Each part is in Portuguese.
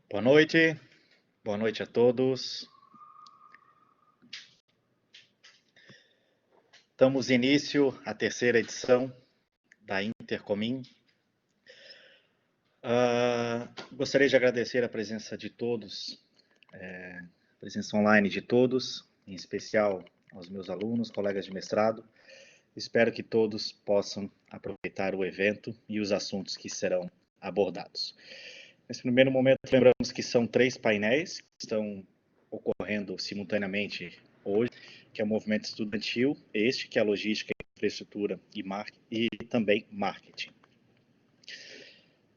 Boa noite a todos. Damos início à terceira edição da Intercomim. Gostaria de agradecer a presença de todos, a presença online de todos, em especial aos meus alunos, colegas de mestrado. Espero que todos possam aproveitar o evento e os assuntos que serão abordados. Nesse primeiro momento, lembramos que são 3 painéis que estão ocorrendo simultaneamente hoje, que é o movimento estudantil, que é a logística, infraestrutura e também marketing.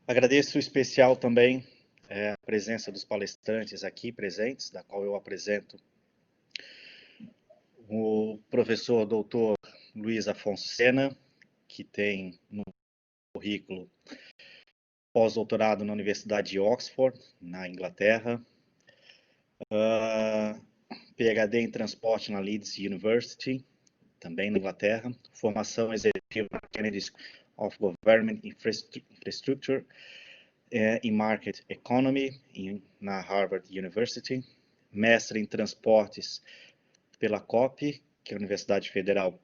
Agradeço especial também a presença dos palestrantes aqui presentes, da qual eu apresento o professor doutor Luiz Afonso Sena, que tem no currículo pós-doutorado na Universidade de Oxford, na Inglaterra, PhD em transporte na Leeds University, também na Inglaterra, formação executiva na Kennedy School of Government Infrastructure e Market Economy na Harvard University, mestre em transportes pela COP, que é a Universidade Federal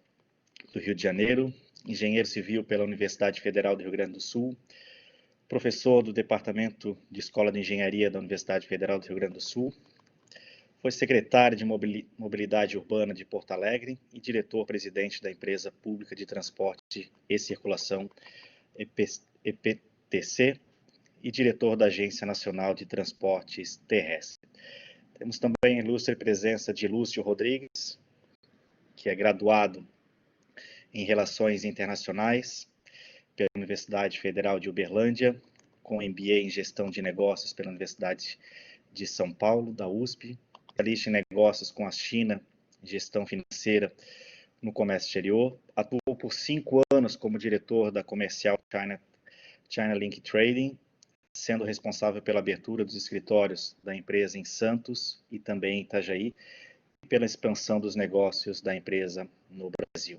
do Rio de Janeiro, engenheiro civil pela Universidade Federal do Rio Grande do Sul, professor do Departamento de Escola de Engenharia da Universidade Federal do Rio Grande do Sul, foi secretário de Mobilidade Urbana de Porto Alegre e diretor-presidente da Empresa Pública de Transporte e Circulação, EPTC, e diretor da Agência Nacional de Transportes Terrestres. Temos também a ilustre presença de Lúcio Rodrigues, que é graduado em Relações Internacionais pela Universidade Federal de Uberlândia, com MBA em Gestão de Negócios pela Universidade de São Paulo, da USP, especialista em negócios com a China, gestão financeira no comércio exterior, atuou por 5 anos como diretor da comercial China Link Trading, sendo responsável pela abertura dos escritórios da empresa em Santos e também em Itajaí, e pela expansão dos negócios da empresa no Brasil.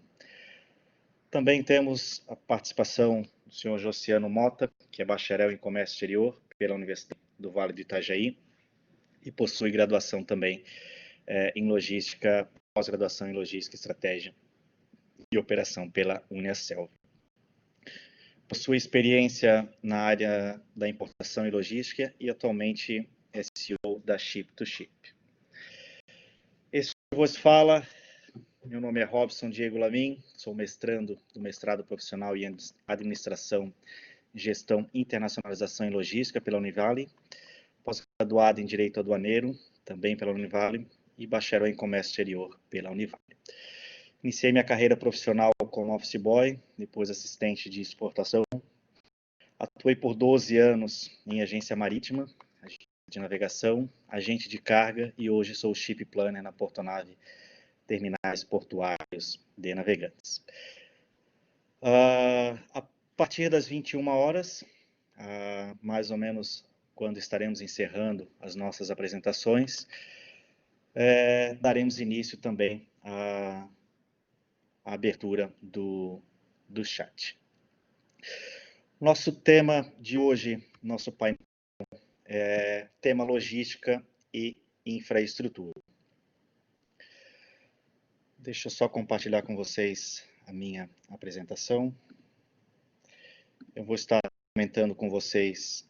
Também temos a participação do senhor Josiano Mota, que é bacharel em comércio exterior pela Universidade do Vale do Itajaí e possui graduação também em logística, pós-graduação em logística, estratégia e operação pela Uniaselv. Possui experiência na área da importação e logística e atualmente é CEO da Ship2Ship. Esse que vos fala, meu nome é Robson Diego Lamin, sou mestrando do mestrado profissional em Administração, Gestão, Internacionalização e Logística pela Univale, pós-graduado em Direito Aduaneiro, também pela Univale, e bacharel em Comércio Exterior pela Univale. Iniciei minha carreira profissional como office boy, depois assistente de exportação. Atuei por 12 anos em agência marítima, agente de navegação, agente de carga e hoje sou ship planner na Portonave Terminais Portuários de Navegantes. A partir das 21 horas, mais ou menos quando estaremos encerrando as nossas apresentações, daremos início também à abertura do chat. Nosso tema de hoje, nosso painel, é tema logística e infraestrutura. Deixa eu só compartilhar com vocês a minha apresentação. Eu vou estar comentando com vocês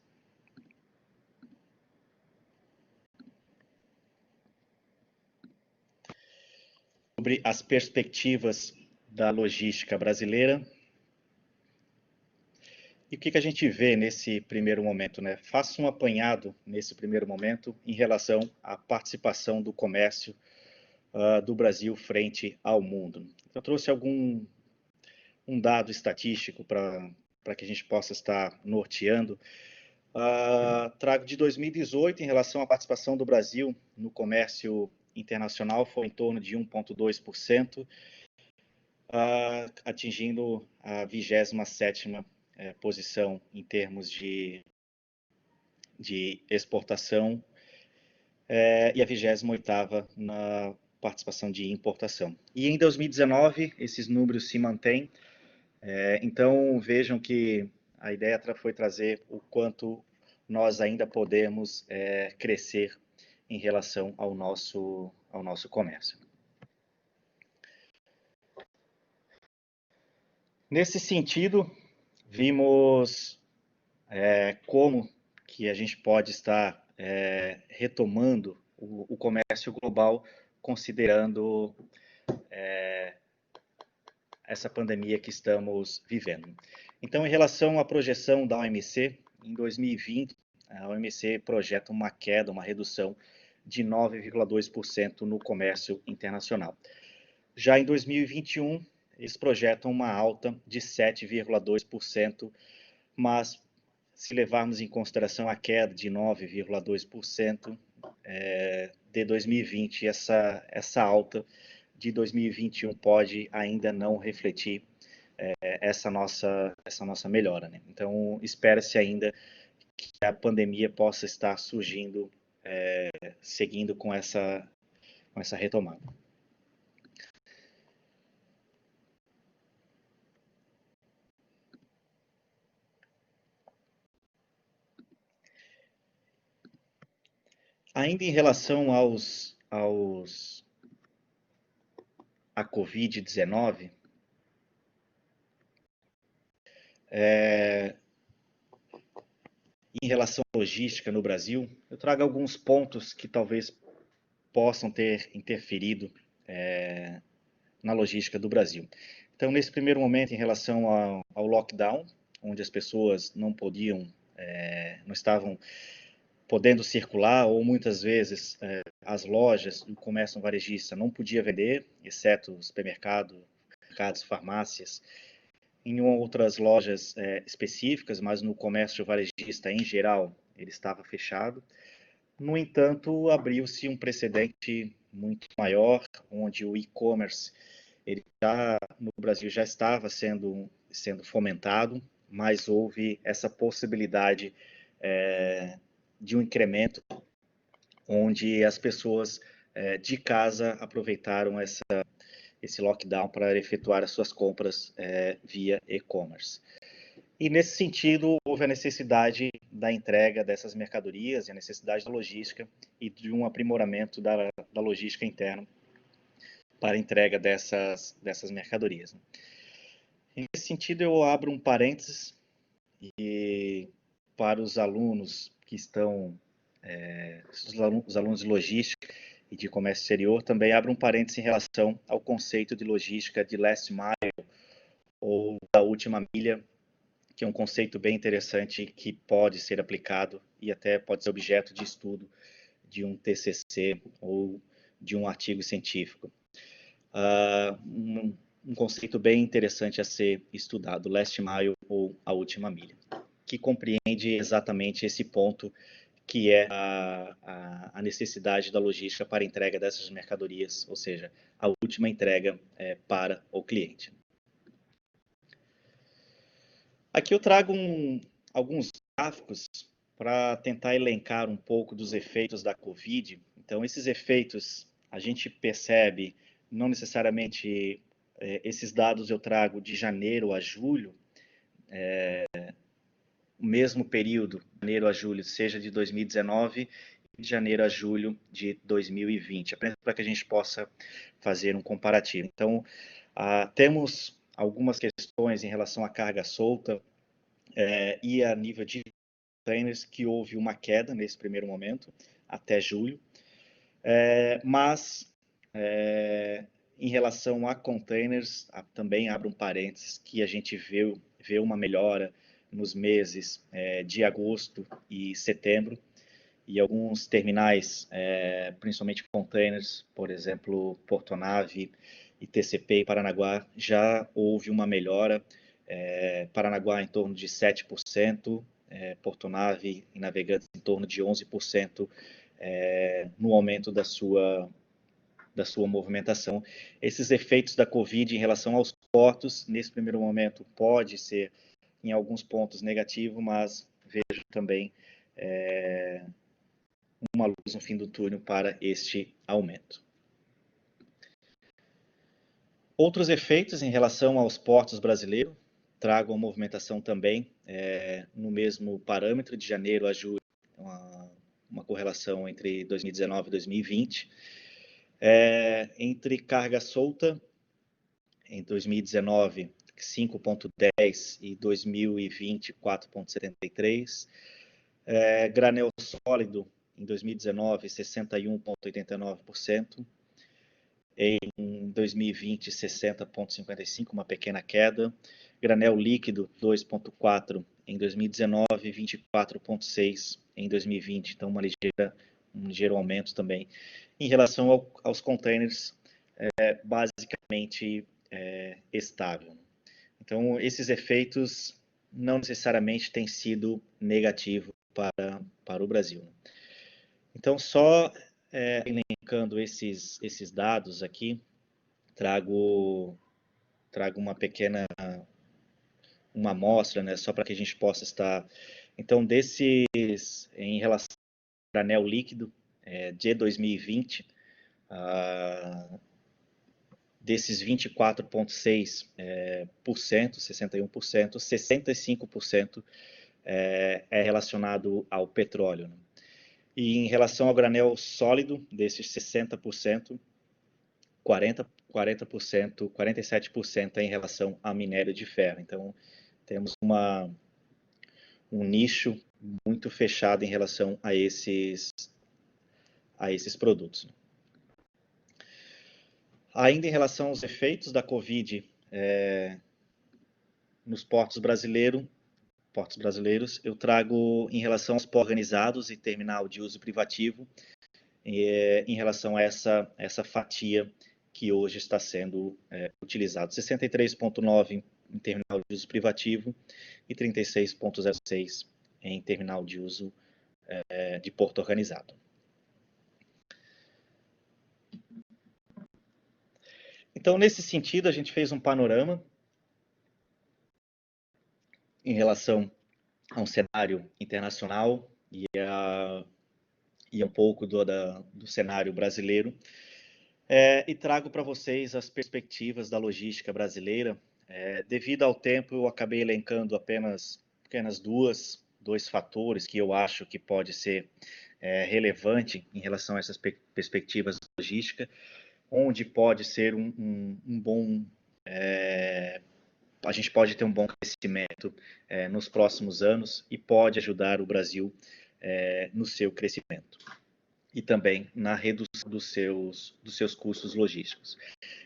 sobre as perspectivas da logística brasileira. E o que a gente vê nesse primeiro momento, né? Faço um apanhado nesse primeiro momento em relação à participação do comércio do Brasil frente ao mundo. Eu trouxe um dado estatístico para que a gente possa estar norteando. Trago de 2018 em relação à participação do Brasil no comércio internacional, foi em torno de 1,2%, atingindo a 27ª posição em termos de exportação e a 28ª na participação de importação. E em 2019, esses números se mantêm. Então, vejam que a ideia foi trazer o quanto nós ainda podemos crescer em relação ao nosso comércio. Nesse sentido, vimos como que a gente pode estar retomando o comércio global, considerando essa pandemia que estamos vivendo. Então, em relação à projeção da OMC, em 2020, a OMC projeta uma queda, uma redução de 9,2% no comércio internacional. Já em 2021, eles projetam uma alta de 7,2%, mas se levarmos em consideração a queda de 9,2% de 2020, essa alta de 2021 pode ainda não refletir essa nossa melhora, né? Então, espera-se ainda que a pandemia possa estar surgindo, seguindo com essa retomada. Ainda em relação à Covid-19, em relação à logística no Brasil, eu trago alguns pontos que talvez possam ter interferido na logística do Brasil. Então, nesse primeiro momento, em relação ao lockdown, onde as pessoas não estavam podendo circular, ou muitas vezes as lojas do comércio varejista não podia vender, exceto supermercados, farmácias, em outras lojas específicas, mas no comércio varejista em geral ele estava fechado. No entanto, abriu-se um precedente muito maior, onde o e-commerce no Brasil já estava sendo fomentado, mas houve essa possibilidade de um incremento, onde as pessoas de casa aproveitaram esse lockdown para efetuar as suas compras via e-commerce. E nesse sentido, houve a necessidade da entrega dessas mercadorias, e a necessidade da logística e de um aprimoramento da logística interna para a entrega dessas mercadorias. Nesse sentido, eu abro um parênteses e para os alunos que estão, os alunos de logística e de comércio exterior, também abro um parênteses em relação ao conceito de logística de last mile ou da última milha, que é um conceito bem interessante que pode ser aplicado e até pode ser objeto de estudo de um TCC ou de um artigo científico. Um conceito bem interessante a ser estudado, last mile ou a última milha, que compreende exatamente esse ponto, que é a necessidade da logística para a entrega dessas mercadorias, ou seja, a última entrega para o cliente. Aqui eu trago alguns gráficos para tentar elencar um pouco dos efeitos da Covid. Então, esses efeitos a gente percebe, não necessariamente esses dados eu trago de janeiro a julho, o mesmo período, de janeiro a julho, seja de 2019 e de janeiro a julho de 2020, apenas para que a gente possa fazer um comparativo. Então, temos algumas questões em relação à carga solta e a nível de containers, que houve uma queda nesse primeiro momento, até julho, mas em relação a containers, também abro um parênteses, que a gente vê uma melhora nos meses de agosto e setembro, e alguns terminais, principalmente containers, por exemplo, Portonave e TCP em Paranaguá, já houve uma melhora, Paranaguá em torno de 7%, Portonave e Navegantes em torno de 11% no aumento da sua movimentação. Esses efeitos da Covid em relação aos portos, nesse primeiro momento, pode ser em alguns pontos negativo, mas vejo também uma luz no fim do túnel para este aumento. Outros efeitos em relação aos portos brasileiros, trago a movimentação também no mesmo parâmetro, de janeiro a julho, uma correlação entre 2019 e 2020. Entre carga solta, em 2019, 5,10 e 2020, 4,73. Granel sólido, em 2019, 61,89%. Em 2020, 60,55%, uma pequena queda. Granel líquido, 2,4% em 2019, 24,6% em 2020. Então, um ligeiro aumento também. Em relação aos containers, basicamente estável. Então, esses efeitos não necessariamente têm sido negativos para o Brasil. Então, só elencando esses dados aqui, trago uma pequena amostra, né, só para que a gente possa estar... Então, em relação ao granel líquido de 2020, desses 24,6%, 61%, 65% é relacionado ao petróleo. E em relação ao granel sólido, desses 60%, 47% é em relação a minério de ferro. Então, temos um nicho muito fechado em relação a esses produtos. Ainda em relação aos efeitos da Covid nos portos brasileiros, eu trago em relação aos portos organizados e terminal de uso privativo, em relação a essa fatia que hoje está sendo utilizado. 63,9% em terminal de uso privativo e 36,06% em terminal de uso de porto organizado. Então, nesse sentido, a gente fez um panorama em relação a um cenário internacional e um pouco do cenário brasileiro. E trago para vocês as perspectivas da logística brasileira. Devido ao tempo, eu acabei elencando apenas dois fatores que eu acho que pode ser relevante em relação a essas perspectivas da logística, onde pode ser a gente pode ter um bom crescimento nos próximos anos e pode ajudar o Brasil no seu crescimento e também na redução dos seus custos logísticos.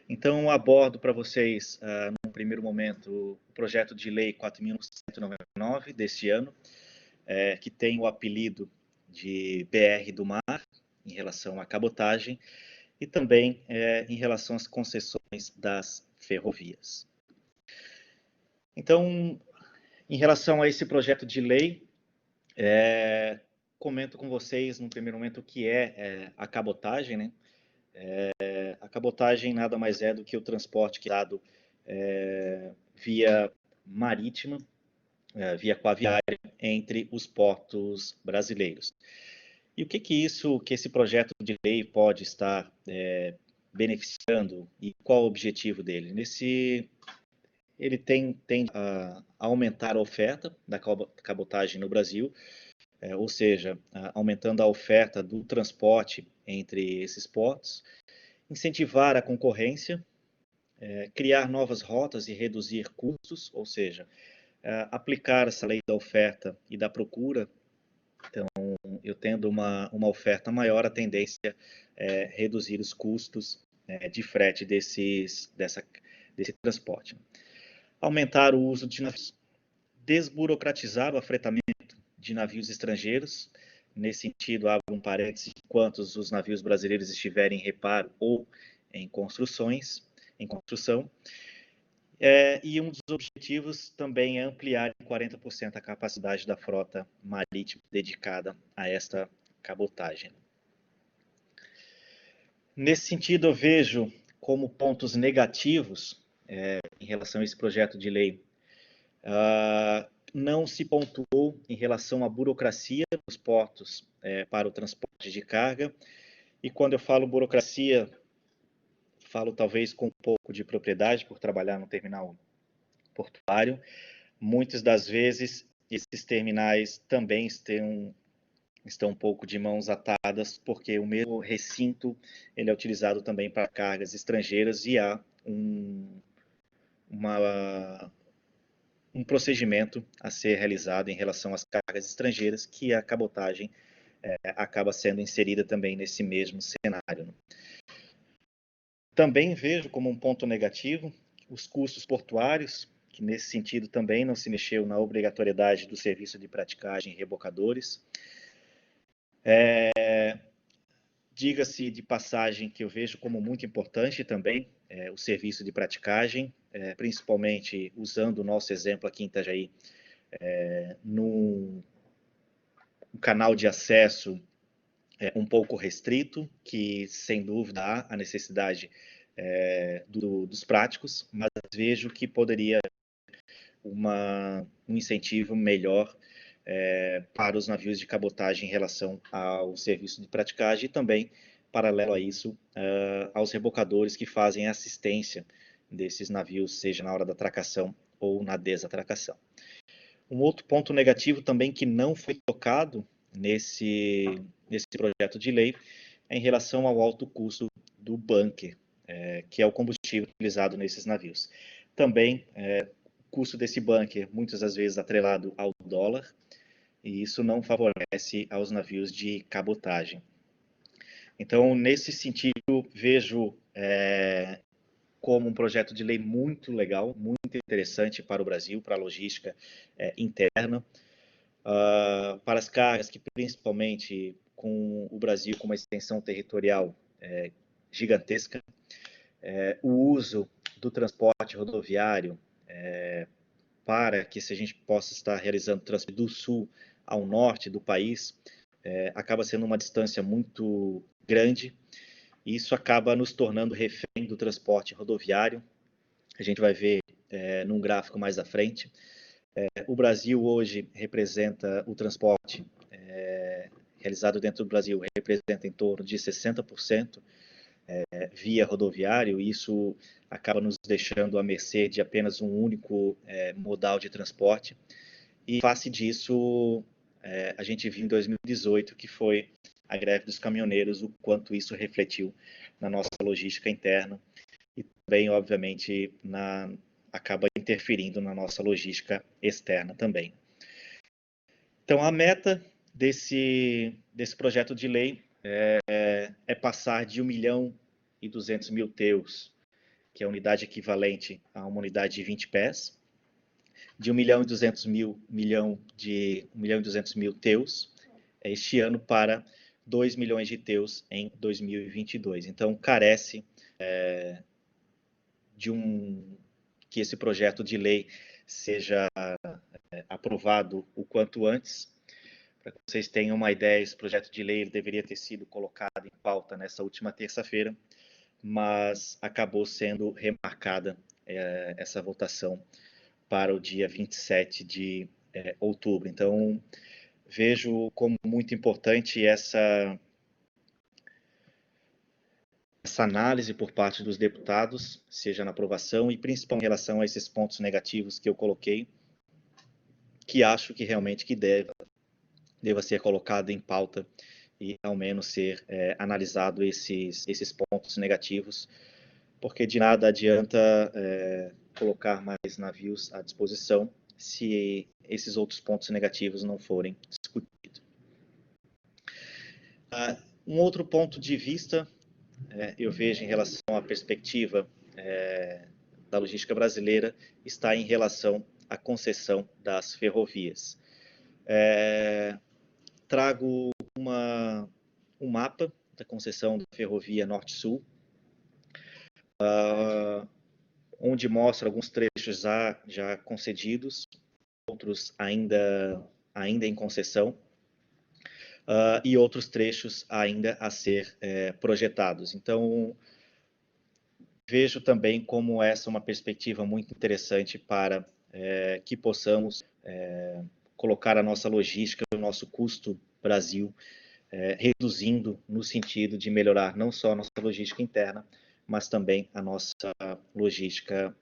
Então, abordo para vocês, num primeiro momento, o projeto de lei 4.199 deste ano, que tem o apelido de BR do Mar, em relação à cabotagem, e também em relação às concessões das ferrovias. Então, em relação a esse projeto de lei, comento com vocês, no primeiro momento, o que é a cabotagem, né? A cabotagem nada mais é do que o transporte que é dado via marítima, via aquaviária, entre os portos brasileiros. E o que esse projeto de lei pode estar beneficiando e qual o objetivo dele? Ele tende a aumentar a oferta da cabotagem no Brasil, ou seja, aumentando a oferta do transporte entre esses portos, incentivar a concorrência, criar novas rotas e reduzir custos, ou seja, aplicar essa lei da oferta e da procura. Então, eu tendo uma oferta maior, a tendência é reduzir os custos de frete desse transporte. Aumentar o uso de navios, desburocratizar o afretamento de navios estrangeiros. Nesse sentido, abro um parênteses, enquanto os navios brasileiros estiverem em reparo ou em construção. E um dos objetivos também é ampliar em 40% a capacidade da frota marítima dedicada a esta cabotagem. Nesse sentido, eu vejo como pontos negativos em relação a esse projeto de lei. Não se pontuou em relação à burocracia dos portos para o transporte de carga. E quando eu falo burocracia, falo talvez com um pouco de propriedade, por trabalhar no terminal portuário. Muitas das vezes, esses terminais também estão um pouco de mãos atadas, porque o mesmo recinto ele é utilizado também para cargas estrangeiras e há um procedimento a ser realizado em relação às cargas estrangeiras, que a cabotagem acaba sendo inserida também nesse mesmo cenário. Também vejo como um ponto negativo os custos portuários, que nesse sentido também não se mexeu na obrigatoriedade do serviço de praticagem em rebocadores. Diga-se de passagem que eu vejo como muito importante também o serviço de praticagem, principalmente usando o nosso exemplo aqui em Itajaí, num canal de acesso um pouco restrito, que sem dúvida há a necessidade dos práticos, mas vejo que poderia um incentivo melhor para os navios de cabotagem em relação ao serviço de praticagem e também, paralelo a isso, aos rebocadores que fazem assistência desses navios, seja na hora da atracação ou na desatracação. Um outro ponto negativo também que não foi tocado nesse projeto de lei é em relação ao alto custo do bunker, que é o combustível utilizado nesses navios. Também, o custo desse bunker, muitas das vezes atrelado ao dólar, e isso não favorece aos navios de cabotagem. Então, nesse sentido, vejo como um projeto de lei muito legal, muito interessante para o Brasil, para a logística interna, para as cargas que, principalmente com o Brasil com uma extensão territorial gigantesca, o uso do transporte rodoviário para que se a gente possa estar realizando transporte do sul ao norte do país, acaba sendo uma distância muito grande, e isso acaba nos tornando refém do transporte rodoviário. A gente vai ver num gráfico mais à frente. O Brasil hoje representa o transporte realizado dentro do Brasil, representa em torno de 60% via rodoviário, e isso acaba nos deixando à mercê de apenas um único modal de transporte. E face disso, a gente viu em 2018, que foi a greve dos caminhoneiros, o quanto isso refletiu na nossa logística interna e também, obviamente, acaba interferindo na nossa logística externa também. Então, a meta desse projeto de lei é passar de 1.200.000 TEUs, que é a unidade equivalente a uma unidade de 20 pés, de 1.200.000 TEUs este ano para 2 milhões de TEUs em 2022. Então, carece que esse projeto de lei seja aprovado o quanto antes. Para que vocês tenham uma ideia, esse projeto de lei ele deveria ter sido colocado em pauta nessa última terça-feira, mas acabou sendo remarcada essa votação para o dia 27 de outubro. Então, vejo como muito importante essa análise por parte dos deputados, seja na aprovação e principalmente em relação a esses pontos negativos que eu coloquei, que acho que realmente que deva ser colocado em pauta e ao menos ser analisado esses pontos negativos, porque de nada adianta colocar mais navios à disposição se esses outros pontos negativos não forem discutidos. Um outro ponto de vista eu vejo em relação à perspectiva da logística brasileira está em relação à concessão das ferrovias. Trago um mapa da concessão da ferrovia Norte-Sul, onde mostra alguns trechos já concedidos, outros ainda em concessão, e outros trechos ainda a ser projetados. Então, vejo também como essa é uma perspectiva muito interessante para que possamos colocar a nossa logística, o nosso custo Brasil, reduzindo no sentido de melhorar não só a nossa logística interna, mas também a nossa logística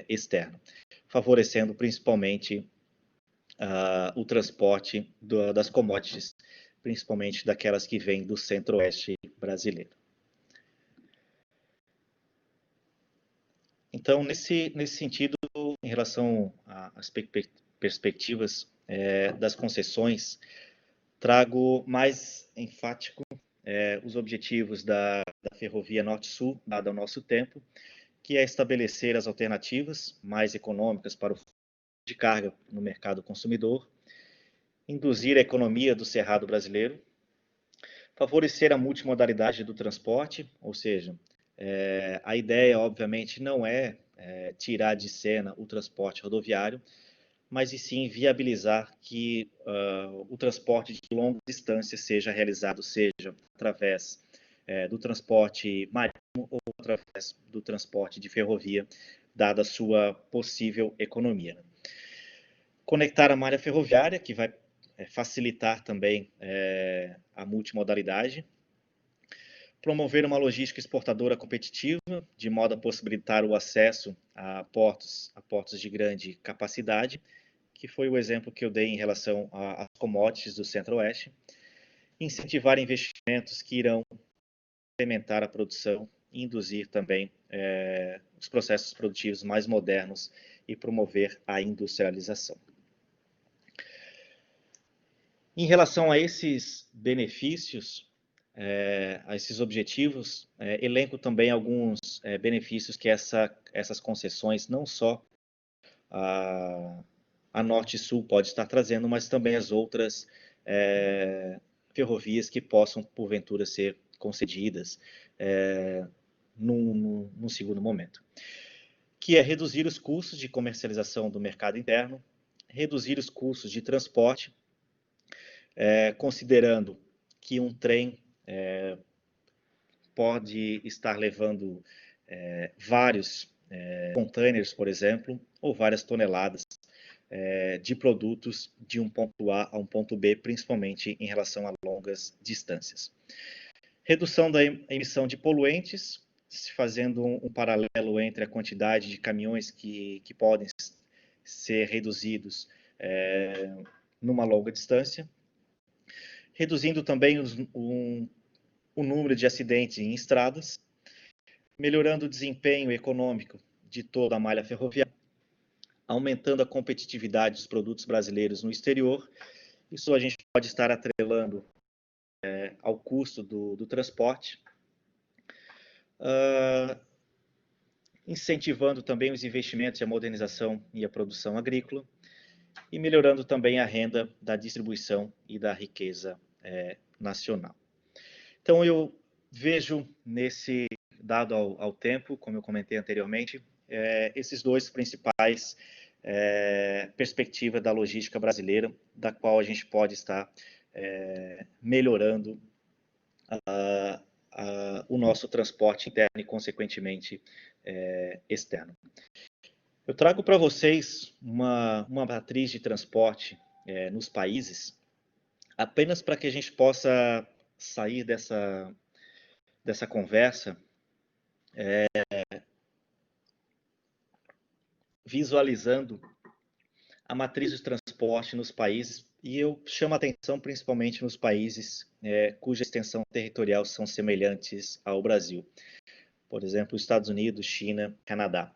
externo, favorecendo principalmente o transporte das commodities, principalmente daquelas que vêm do centro-oeste brasileiro. Então, nesse sentido, em relação às perspectivas das concessões, trago mais enfático os objetivos da Ferrovia Norte-Sul, dado ao nosso tempo, que é estabelecer as alternativas mais econômicas para o de carga no mercado consumidor, induzir a economia do cerrado brasileiro, favorecer a multimodalidade do transporte, ou seja, a ideia, obviamente, não é tirar de cena o transporte rodoviário, mas e sim viabilizar que o transporte de longa distância seja realizado, seja através do transporte marítimo ou através do transporte de ferrovia, dada a sua possível economia. Conectar a malha ferroviária, que vai facilitar também a multimodalidade. Promover uma logística exportadora competitiva, de modo a possibilitar o acesso a portos de grande capacidade, que foi o exemplo que eu dei em relação às commodities do Centro-Oeste. Incentivar investimentos que irão incrementar a produção e induzir também os processos produtivos mais modernos e promover a industrialização. Em relação a esses benefícios, a esses objetivos, elenco também alguns benefícios que essas concessões, não só a Norte e Sul pode estar trazendo, mas também as outras ferrovias que possam, porventura, ser concedidas num segundo momento. Que é reduzir os custos de comercialização do mercado interno, reduzir os custos de transporte, considerando que um trem pode estar levando vários containers, por exemplo, ou várias toneladas de produtos de um ponto A a um ponto B, principalmente em relação a longas distâncias. Redução da emissão de poluentes, fazendo um paralelo entre a quantidade de caminhões que podem ser reduzidos numa longa distância. Reduzindo também o número de acidentes em estradas, melhorando o desempenho econômico de toda a malha ferroviária, aumentando a competitividade dos produtos brasileiros no exterior. Isso a gente pode estar atrelando ao custo do transporte, incentivando também os investimentos e a modernização e a produção agrícola, e melhorando também a renda da distribuição e da riqueza nacional. Então, eu vejo nesse, dado ao tempo, como eu comentei anteriormente, esses dois principais perspectivas da logística brasileira, da qual a gente pode estar melhorando o nosso transporte interno e, consequentemente, externo. Eu trago para vocês uma matriz de transporte nos países, apenas para que a gente possa sair dessa conversa visualizando a matriz de transporte nos países, e eu chamo a atenção principalmente nos países cuja extensão territorial são semelhantes ao Brasil. Por exemplo, Estados Unidos, China, Canadá.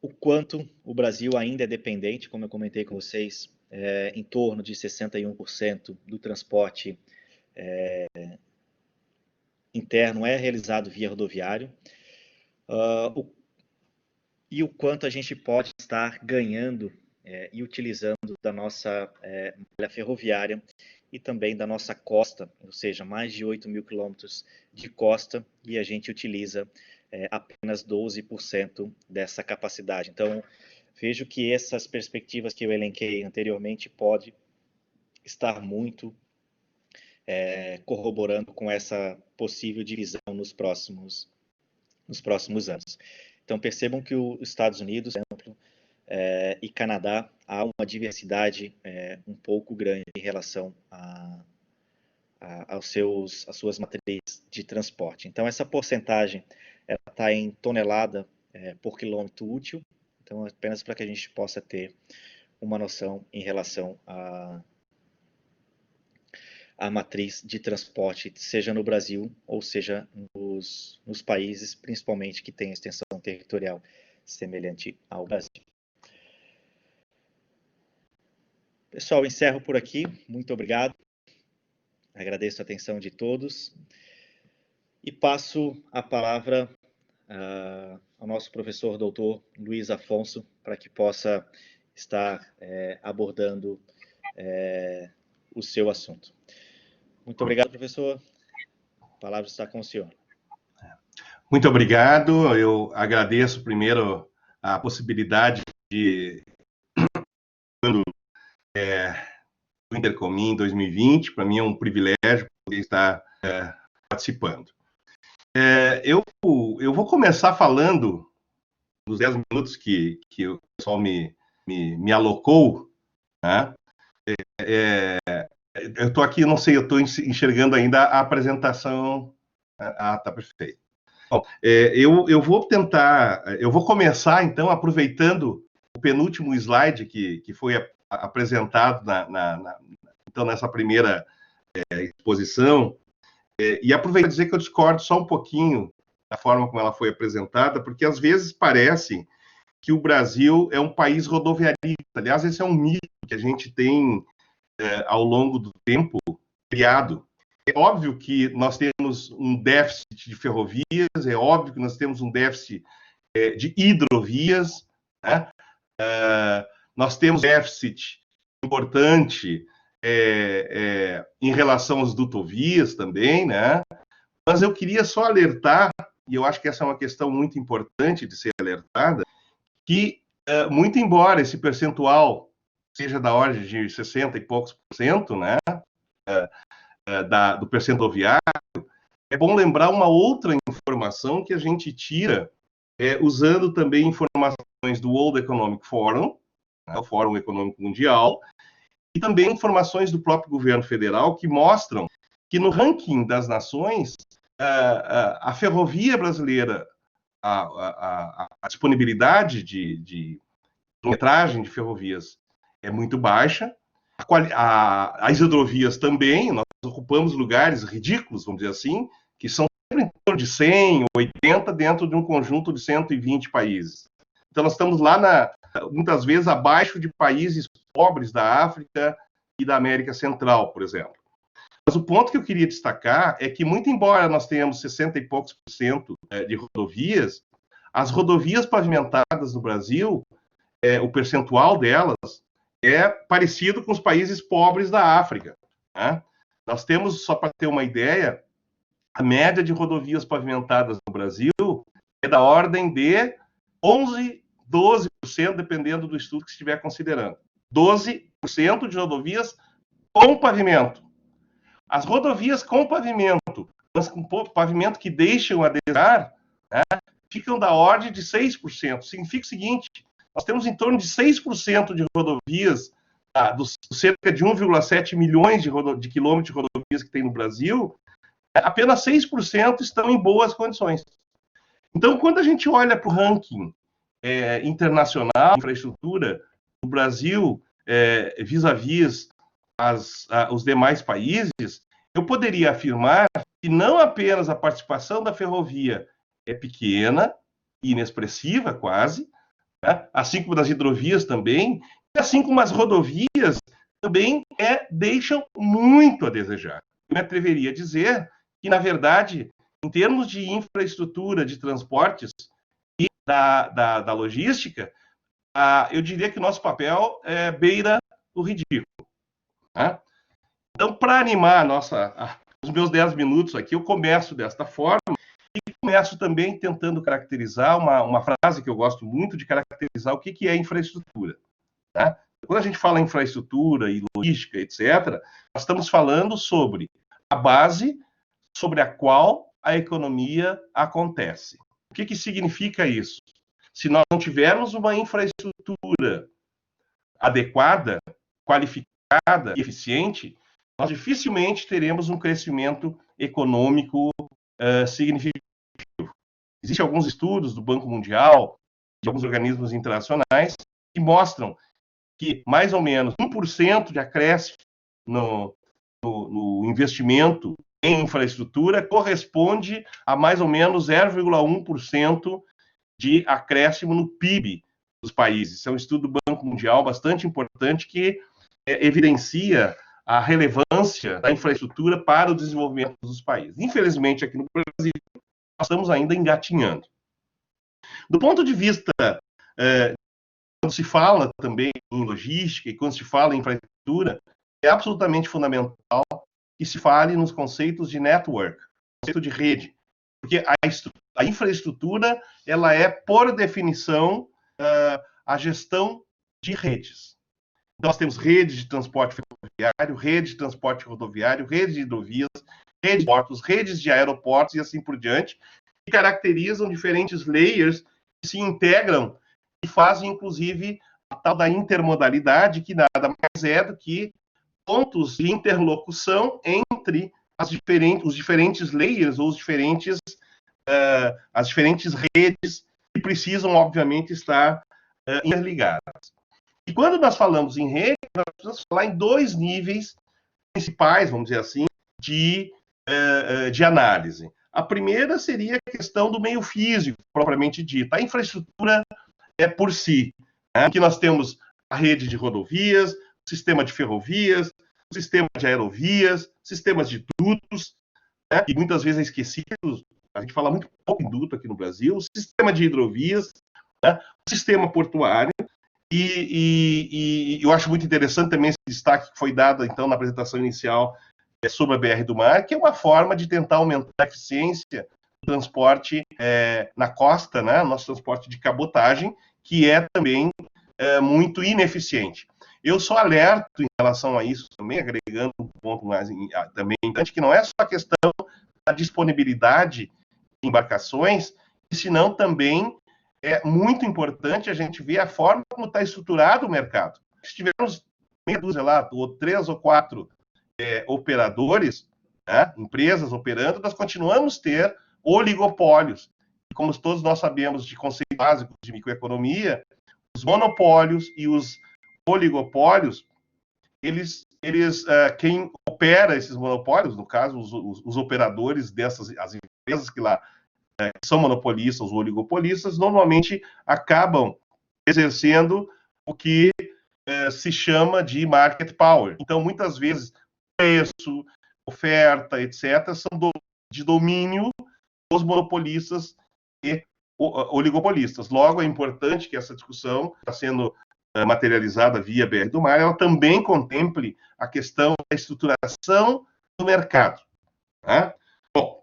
O quanto o Brasil ainda é dependente, como eu comentei com vocês, em torno de 61% do transporte interno é realizado via rodoviário, e o quanto a gente pode estar ganhando e utilizando da nossa malha ferroviária e também da nossa costa, ou seja, mais de 8 mil quilômetros de costa, e a gente utiliza apenas 12% dessa capacidade. Então, vejo que essas perspectivas que eu elenquei anteriormente podem estar muito corroborando com essa possível divisão nos próximos anos. Então, percebam que os Estados Unidos, por exemplo, e Canadá, há uma diversidade um pouco grande em relação às suas matrizes de transporte. Então, essa porcentagem está em tonelada por quilômetro útil. Então, apenas para que a gente possa ter uma noção em relação à matriz de transporte, seja no Brasil ou seja nos países, principalmente que têm extensão territorial semelhante ao Brasil. Pessoal, encerro por aqui. Muito obrigado. Agradeço a atenção de todos e passo a palavra ao nosso professor doutor Luiz Afonso para que possa estar abordando o seu assunto. Muito obrigado, professor. A palavra está com o senhor. Muito obrigado. Eu agradeço primeiro a possibilidade de o Intercomim em 2020. Para mim é um privilégio poder estar participando. Eu vou começar falando nos 10 minutos que o pessoal me alocou, né? Eu estou aqui, não sei, eu estou enxergando ainda a apresentação. Tá perfeito. Bom, eu vou tentar, eu vou começar então aproveitando o penúltimo slide que foi apresentado então nessa primeira exposição, e aproveitar para dizer que eu discordo só um pouquinho da forma como ela foi apresentada, porque às vezes parece que o Brasil é um país rodoviarista. Aliás, esse é um mito que a gente tem ao longo do tempo criado. É óbvio que nós temos um déficit de ferrovias, é óbvio que nós temos um déficit de hidrovias, né? Nós temos déficit importante em relação às dutovias também, né? Mas eu queria só alertar, e eu acho que essa é uma questão muito importante de ser alertada, que muito embora esse percentual seja da ordem de 60 e poucos por cento, né? Do percentual viário, é bom lembrar uma outra informação que a gente tira usando também informações do World Economic Forum, né, o Fórum Econômico Mundial, e também informações do próprio governo federal que mostram que no ranking das nações, a ferrovia brasileira, a disponibilidade de metragem de ferrovias é muito baixa, as hidrovias também, nós ocupamos lugares ridículos, vamos dizer assim, que são sempre em torno de 100, 80 dentro de um conjunto de 120 países. Então nós estamos lá, muitas vezes, abaixo de países pobres da África e da América Central, por exemplo. Mas o ponto que eu queria destacar é que, muito embora nós tenhamos 60 e poucos por cento de rodovias, as rodovias pavimentadas no Brasil, o percentual delas é parecido com os países pobres da África, né? Nós temos, só para ter uma ideia, a média de rodovias pavimentadas no Brasil é da ordem de 11, 12%, dependendo do estudo que estiver considerando. 12% de rodovias com pavimento. As rodovias com pavimento, mas com pavimento que deixam a desejar, né, ficam da ordem de 6%. Significa o seguinte: nós temos em torno de 6% de rodovias, dos cerca de 1,7 milhões de quilômetros de rodovias que tem no Brasil, apenas 6% estão em boas condições. Então, quando a gente olha para o ranking internacional de infraestrutura, o Brasil, vis-à-vis os demais países, eu poderia afirmar que não apenas a participação da ferrovia é pequena, inexpressiva quase, né? Assim como das hidrovias também, e assim como as rodovias também deixam muito a desejar. Eu me atreveria a dizer que, na verdade, em termos de infraestrutura de transportes e da logística, eu diria que o nosso papel beira o ridículo. Né? Então, para animar os meus 10 minutos aqui, eu começo desta forma e começo também tentando caracterizar uma frase que eu gosto muito de caracterizar o que é infraestrutura. Né? Quando a gente fala em infraestrutura e logística, etc., nós estamos falando sobre a base sobre a qual a economia acontece. O que significa isso? Se nós não tivermos uma infraestrutura adequada, qualificada e eficiente, nós dificilmente teremos um crescimento econômico significativo. Existem alguns estudos do Banco Mundial, de alguns organismos internacionais, que mostram que mais ou menos 1% de acréscimo no investimento em infraestrutura corresponde a mais ou menos 0,1% de acréscimo no PIB dos países. Isso é um estudo do Banco Mundial bastante importante que evidencia a relevância da infraestrutura para o desenvolvimento dos países. Infelizmente, aqui no Brasil, nós estamos ainda engatinhando. Do ponto de vista, quando se fala também em logística e quando se fala em infraestrutura, é absolutamente fundamental que se fale nos conceitos de network, conceito de rede, porque a infraestrutura, ela é, por definição, a gestão de redes. Então, nós temos redes de transporte ferroviário, rede de transporte rodoviário, rede de hidrovias, rede de portos, redes de aeroportos e assim por diante, que caracterizam diferentes layers que se integram e fazem, inclusive, a tal da intermodalidade, que nada mais é do que pontos de interlocução entre os diferentes layers ou as diferentes redes que precisam, obviamente, estar interligadas. E quando nós falamos em rede, nós precisamos falar em dois níveis principais, vamos dizer assim, de análise. A primeira seria a questão do meio físico, propriamente dita. A infraestrutura é por si, né? Que nós temos a rede de rodovias, o sistema de ferrovias, o sistema de aerovias, sistemas de dutos, né? E muitas vezes é esquecido, a gente fala muito pouco em duto aqui no Brasil, o sistema de hidrovias, né? O sistema portuário, e eu acho muito interessante também esse destaque que foi dado, então, na apresentação inicial sobre a BR do Mar, que é uma forma de tentar aumentar a eficiência do transporte na costa, né? Nosso transporte de cabotagem, que é também muito ineficiente. Eu só alerto em relação a isso também, agregando um ponto mais também importante, que não é só a questão da disponibilidade de embarcações, senão também é muito importante a gente ver a forma como está estruturado o mercado. Se tivermos meia dúzia lá, ou 3 ou 4 operadores, né, empresas operando, nós continuamos a ter oligopólios. E como todos nós sabemos de conceito básico de microeconomia, os monopólios e os oligopólios, quem opera esses monopólios, no caso, os operadores as empresas que lá são monopolistas, os oligopolistas, normalmente acabam exercendo o que se chama de market power. Então, muitas vezes, preço, oferta, etc., são de domínio dos monopolistas e oligopolistas. Logo, é importante que essa discussão está sendo materializada via BR do Mar, ela também contemple a questão da estruturação do mercado. Né? Bom,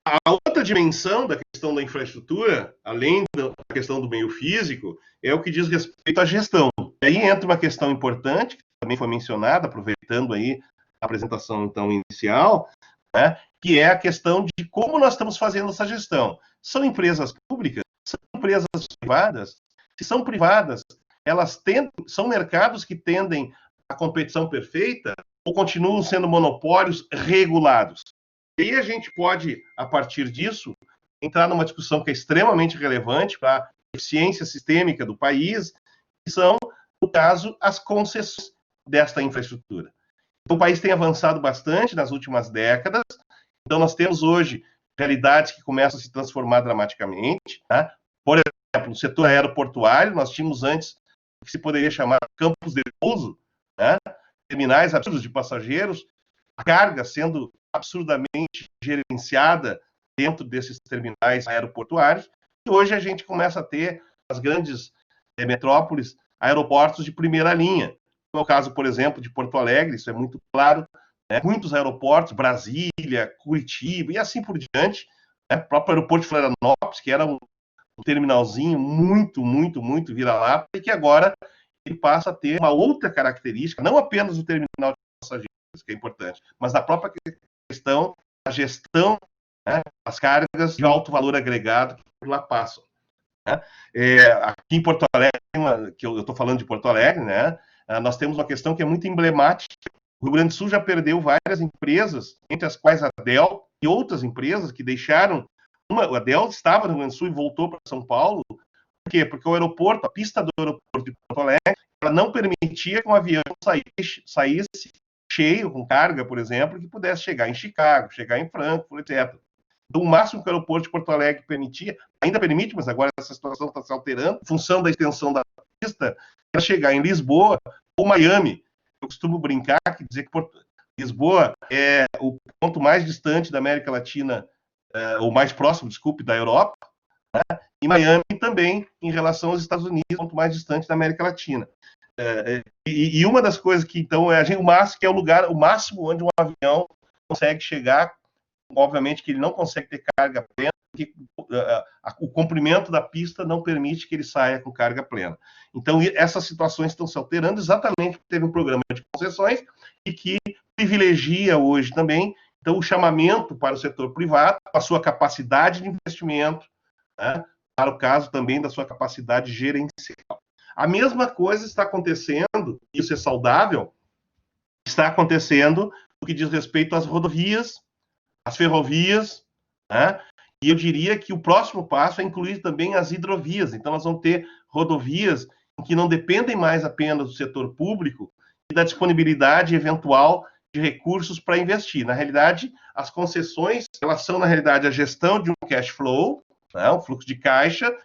a outra dimensão da questão da infraestrutura, além da questão do meio físico, é o que diz respeito à gestão. E aí entra uma questão importante, que também foi mencionada, aproveitando aí a apresentação então inicial, né, que é a questão de como nós estamos fazendo essa gestão. São empresas públicas? São empresas privadas? Se são privadas, são mercados que tendem à competição perfeita ou continuam sendo monopólios regulados? E aí a gente pode, a partir disso, entrar numa discussão que é extremamente relevante para a eficiência sistêmica do país, que são, no caso, as concessões desta infraestrutura. Então, o país tem avançado bastante nas últimas décadas, então nós temos hoje realidades que começam a se transformar dramaticamente. Tá? Por exemplo, no setor aeroportuário, nós tínhamos antes o que se poderia chamar campos de pouso, né? Terminais absurdos de passageiros, a carga sendo absurdamente gerenciada dentro desses terminais aeroportuários, e hoje a gente começa a ter as grandes metrópoles, aeroportos de primeira linha. No é o caso, por exemplo, de Porto Alegre, isso é muito claro, né? Muitos aeroportos, Brasília, Curitiba e assim por diante, né? O próprio aeroporto de Florianópolis, que era um terminalzinho muito vira-lata, e que agora ele passa a ter uma outra característica, não apenas o terminal de passageiros, que é importante, mas da própria questão da gestão, né, das cargas de alto valor agregado que por lá passam. Né? Aqui em Porto Alegre, que eu estou falando de Porto Alegre, né, nós temos uma questão que é muito emblemática. O Rio Grande do Sul já perdeu várias empresas, entre as quais a Dell, e outras empresas que deixaram... a Dell estava no Rio Grande do Sul e voltou para São Paulo. Por quê? Porque o aeroporto, a pista do aeroporto de Porto Alegre, ela não permitia que um avião saísse cheio, com carga, por exemplo, que pudesse chegar em Chicago, chegar em Frankfurt, etc. Então, o máximo que o aeroporto de Porto Alegre permitia, ainda permite, mas agora essa situação está se alterando, em função da extensão da pista, era chegar em Lisboa ou Miami. Eu costumo brincar que dizer que Lisboa é o ponto mais distante da América Latina, ou mais próximo, desculpe, da Europa, né? E Miami também, em relação aos Estados Unidos, o ponto mais distante da América Latina. E uma das coisas que, então, o máximo, que é o máximo onde um avião consegue chegar. Obviamente que ele não consegue ter carga plena, porque o comprimento da pista não permite que ele saia com carga plena. Então, essas situações estão se alterando exatamente porque teve um programa de concessões e que privilegia hoje também, então, o chamamento para o setor privado, a sua capacidade de investimento, né, para o caso também da sua capacidade gerencial. A mesma coisa está acontecendo, isso é saudável, está acontecendo no que diz respeito às rodovias, as ferrovias, né? E eu diria que o próximo passo é incluir também as hidrovias. Então, nós vamos ter rodovias que não dependem mais apenas do setor público e da disponibilidade eventual de recursos para investir. Na realidade, as concessões, elas são, na realidade, a gestão de um cash flow, né? Um fluxo de caixa,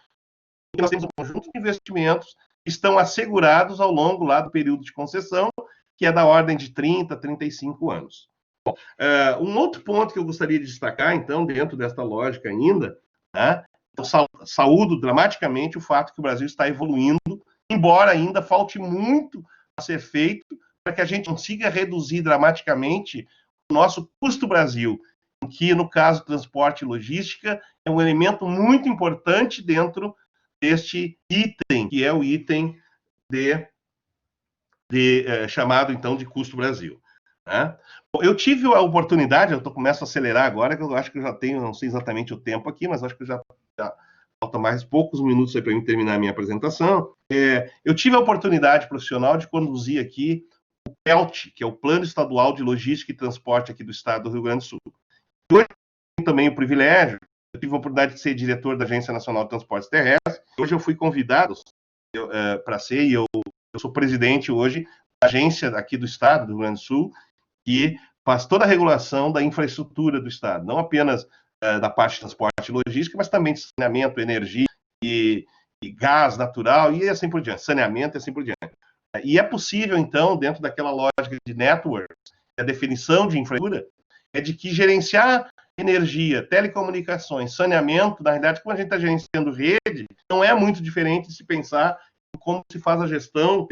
e nós temos um conjunto de investimentos que estão assegurados ao longo lá do período de concessão, que é da ordem de 30, 35 anos. Um outro ponto que eu gostaria de destacar, então, dentro desta lógica ainda, né, eu saúdo dramaticamente o fato que o Brasil está evoluindo, embora ainda falte muito a ser feito para que a gente consiga reduzir dramaticamente o nosso custo Brasil, que, no caso, transporte e logística, é um elemento muito importante dentro deste item, que é o item chamado, então, de custo Brasil. Né? Eu tive a oportunidade, eu começo a acelerar agora, que eu acho que eu já tenho, não sei exatamente o tempo aqui, mas acho que já falta mais poucos minutos para eu terminar a minha apresentação. Eu tive a oportunidade profissional de conduzir aqui o PELT, que é o Plano Estadual de Logística e Transporte aqui do Estado do Rio Grande do Sul. Hoje eu tenho também o privilégio, eu tive a oportunidade de ser diretor da Agência Nacional de Transportes Terrestres. Hoje eu fui convidado para ser, e eu sou presidente hoje da agência aqui do Estado do Rio Grande do Sul, que faz toda a regulação da infraestrutura do Estado, não apenas da parte de transporte e logística, mas também de saneamento, energia e gás natural e assim por diante, saneamento e assim por diante. E é possível, então, dentro daquela lógica de networks, a definição de infraestrutura é de que gerenciar energia, telecomunicações, saneamento, na realidade, quando a gente está gerenciando rede, não é muito diferente de se pensar em como se faz a gestão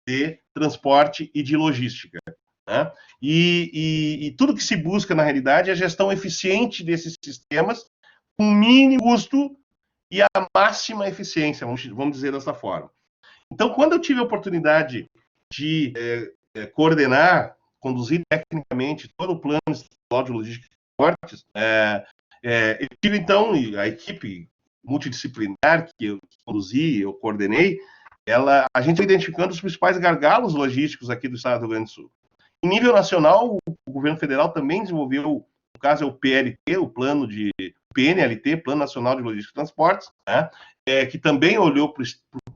de transporte e de logística. Né? E tudo que se busca, na realidade, é a gestão eficiente desses sistemas com mínimo custo e a máxima eficiência, vamos dizer dessa forma. Então, quando eu tive a oportunidade de coordenar, conduzir tecnicamente todo o plano estadual de logística e transportes, eu tive, então, a equipe multidisciplinar que eu conduzi, eu coordenei, a gente foi identificando os principais gargalos logísticos aqui do Estado do Rio Grande do Sul. Em nível nacional, o governo federal também desenvolveu, no caso é o PLT, o plano de PNLT, Plano Nacional de Logística e Transportes, né, que também olhou para o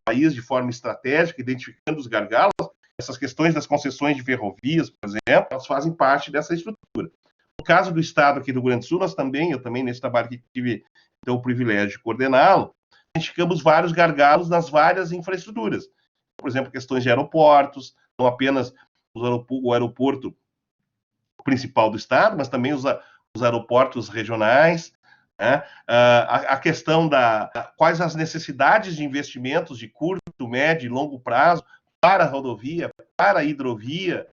país de forma estratégica, identificando os gargalos. Essas questões das concessões de ferrovias, por exemplo, elas fazem parte dessa estrutura. No caso do Estado aqui do Rio Grande do Sul, eu também nesse trabalho que tive então, o privilégio de coordená-lo, identificamos vários gargalos nas várias infraestruturas. Por exemplo, questões de aeroportos, não apenas o aeroporto principal do Estado, mas também os aeroportos regionais, né? A questão quais as necessidades de investimentos de curto, médio e longo prazo para a rodovia, para a hidrovia,